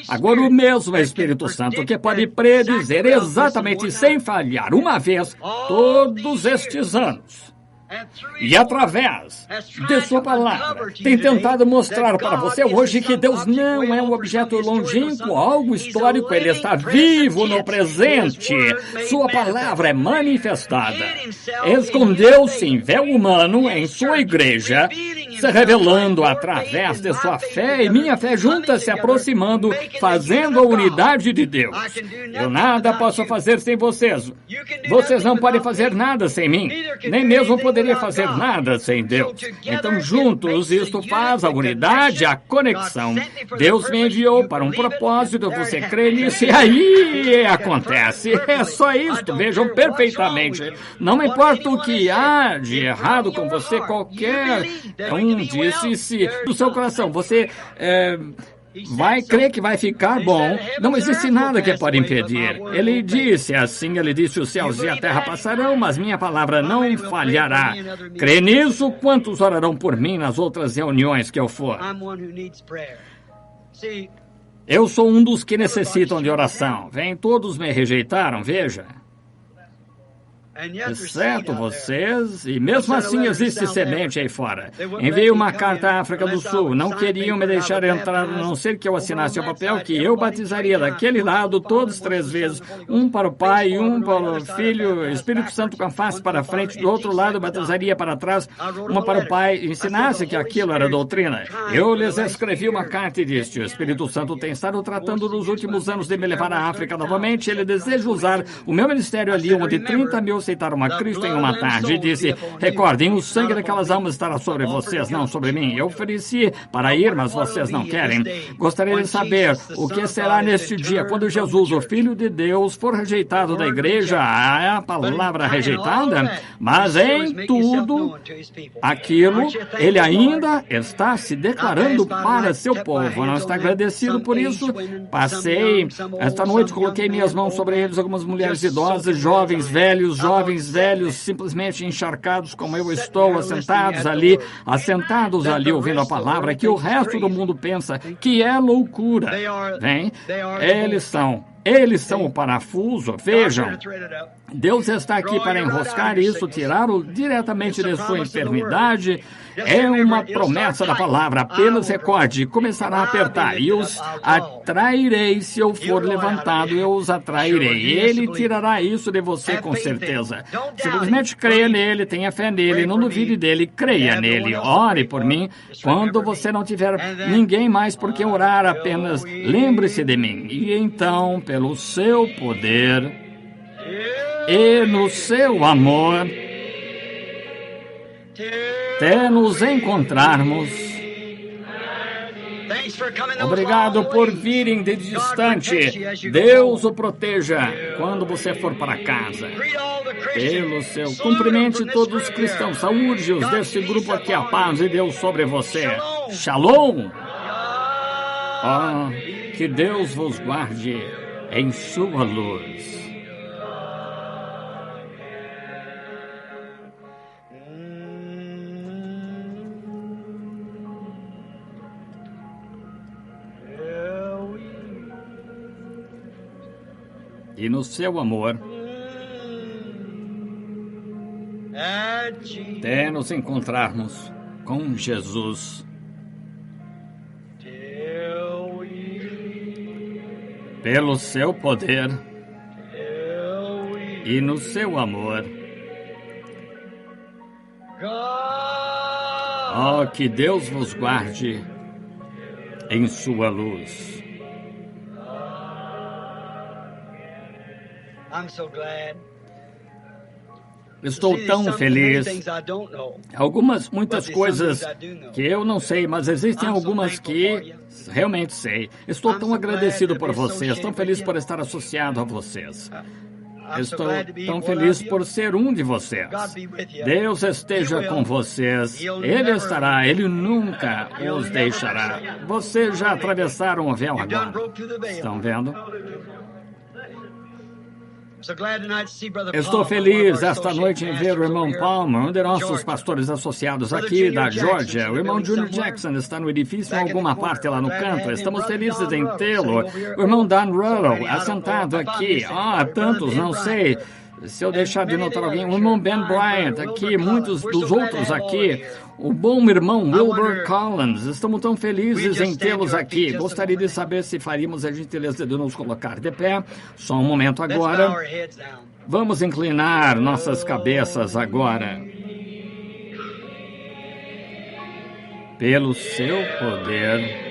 Agora o mesmo Espírito Santo que pode predizer exatamente sem falhar uma vez todos estes anos. E através de sua palavra, tem tentado mostrar para você hoje que Deus não é um objeto longínquo, algo histórico, Ele está vivo no presente. Sua palavra é manifestada. Escondeu-se em véu humano em sua igreja, se revelando através de sua fé e minha fé juntas se aproximando, fazendo a unidade de Deus. Eu nada posso fazer sem vocês. Vocês não podem fazer nada sem mim, nem mesmo poderia fazer nada sem Deus. Então, juntos, isto faz a unidade, a conexão. Deus me enviou para um propósito, você crê nisso, e aí acontece. É só isto, vejam perfeitamente. Não importa o que há de errado com você, qualquer um disse, se do seu coração você vai crer que vai ficar bom, não existe nada que pode impedir. Ele disse assim, ele disse, os céus e a terra passarão, mas minha palavra não falhará. Crê nisso? Quantos orarão por mim nas outras reuniões que eu for? Eu sou um dos que necessitam de oração. Vem, todos me rejeitaram, veja. Exceto vocês, e mesmo assim existe semente aí fora. Enviei uma carta à África do Sul. Não queriam me deixar entrar, a não ser que eu assinasse o papel que eu batizaria daquele lado todos 3 vezes. Um para o Pai, um para o Filho, Espírito Santo com a face para frente. Do outro lado, batizaria para trás. Uma para o Pai, ensinasse que aquilo era doutrina. Eu lhes escrevi uma carta e disse, o Espírito Santo tem estado tratando nos últimos anos de me levar à África novamente. Ele deseja usar o meu ministério ali, onde 30 mil aceitaram a Cristo em uma tarde, e disse, recordem, o sangue daquelas almas estará sobre vocês, não sobre mim. Eu ofereci para ir, mas vocês não querem. Gostaria de saber o que será neste dia, quando Jesus, o Filho de Deus, for rejeitado da igreja. É a palavra rejeitada, mas em tudo aquilo, ele ainda está se declarando para seu povo. Não está agradecido por isso? Passei, esta noite coloquei minhas mãos sobre eles, algumas mulheres idosas, jovens, velhos, simplesmente encharcados como eu estou, assentados ali ouvindo a palavra que o resto do mundo pensa que é loucura. Bem, eles são o parafuso, vejam. Deus está aqui para enroscar isso, tirá-lo diretamente de sua enfermidade. É uma promessa da palavra. Apenas recorde, começará a apertar. E os atrairei. Se eu for levantado, eu os atrairei. Ele tirará isso de você com certeza. Simplesmente creia nele, tenha fé nele, não duvide dele, creia nele. Ore por mim. Quando você não tiver ninguém mais por quem orar, apenas lembre-se de mim. E então, pelo seu poder e no seu amor, até nos encontrarmos. Obrigado por virem de distante. Deus o proteja quando você for para casa. Pelo seu cumprimente todos os cristãos. Saúde-os desse grupo aqui, a paz de Deus sobre você. Shalom. Que Deus vos guarde em sua luz. E no seu amor, até nos encontrarmos com Jesus. Pelo seu poder e no seu amor. Que Deus vos guarde em sua luz. Estou tão feliz. Muitas coisas que eu não sei, mas existem algumas que realmente sei. Estou tão agradecido por vocês, tão feliz por estar associado a vocês. Estou tão feliz por ser um de vocês. Deus esteja com vocês. Ele estará, Ele nunca os deixará. Vocês já atravessaram o véu agora. Estão vendo? Estou feliz esta noite em ver o irmão Palmer, um de nossos pastores associados aqui da Geórgia. O irmão Junior Jackson está no edifício em alguma parte lá no canto. Estamos felizes em tê-lo. O irmão Dan Ruddle, assentado aqui. Tantos, não sei. Se eu deixar de notar alguém, o irmão Ben Bryant aqui, muitos dos outros aqui. O bom irmão Wilbur Collins, estamos tão felizes em tê-los aqui. Gostaria de saber se faríamos a gentileza de nos colocar de pé. Só um momento agora. Vamos inclinar nossas cabeças agora. Pelo seu poder.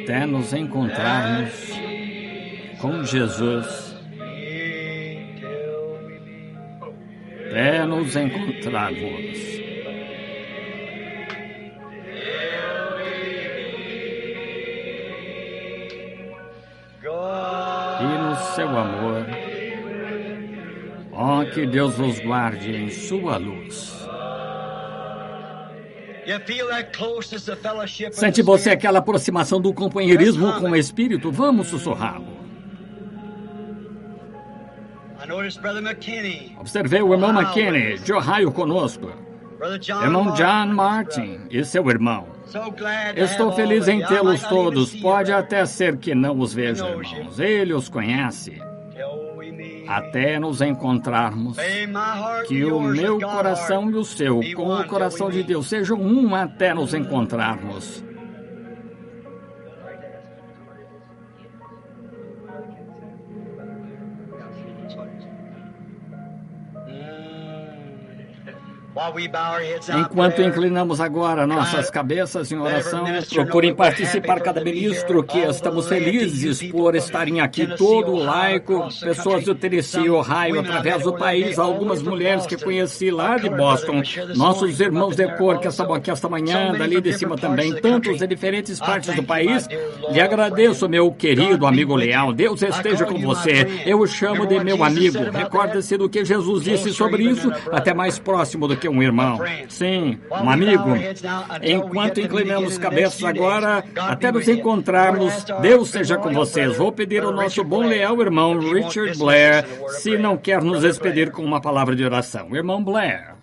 Até nos encontrarmos com Jesus. Até nos encontrarmos. E no seu amor. Que Deus vos guarde em sua luz. Sente você aquela aproximação do companheirismo com o Espírito? Vamos sussurrá-lo. Observei o irmão McKinney, de Ohio, conosco. Irmão John Martin e seu irmão. Estou feliz em tê-los todos. Pode até ser que não os veja, irmãos. Ele os conhece. Até nos encontrarmos, que o meu coração e o seu, com o coração de Deus, sejam um até nos encontrarmos. Enquanto inclinamos agora nossas cabeças em oração, procurem participar cada ministro, que estamos felizes por estarem aqui, todo o laico, pessoas do Tennessee, Ohio, através do país, algumas mulheres que conheci lá de Boston, nossos irmãos de cor que estavam aqui esta manhã, dali de cima também, tantos de diferentes partes do país. Lhe agradeço, meu querido amigo leal, Deus esteja com você. Eu o chamo de meu amigo. Recorde-se do que Jesus disse sobre isso, até mais próximo do que um irmão. Sim, um amigo. Enquanto inclinamos cabeças agora, até nos encontrarmos, Deus seja com vocês. Vou pedir ao nosso bom leal irmão Richard Blair, se não quer nos despedir com uma palavra de oração. Irmão Blair.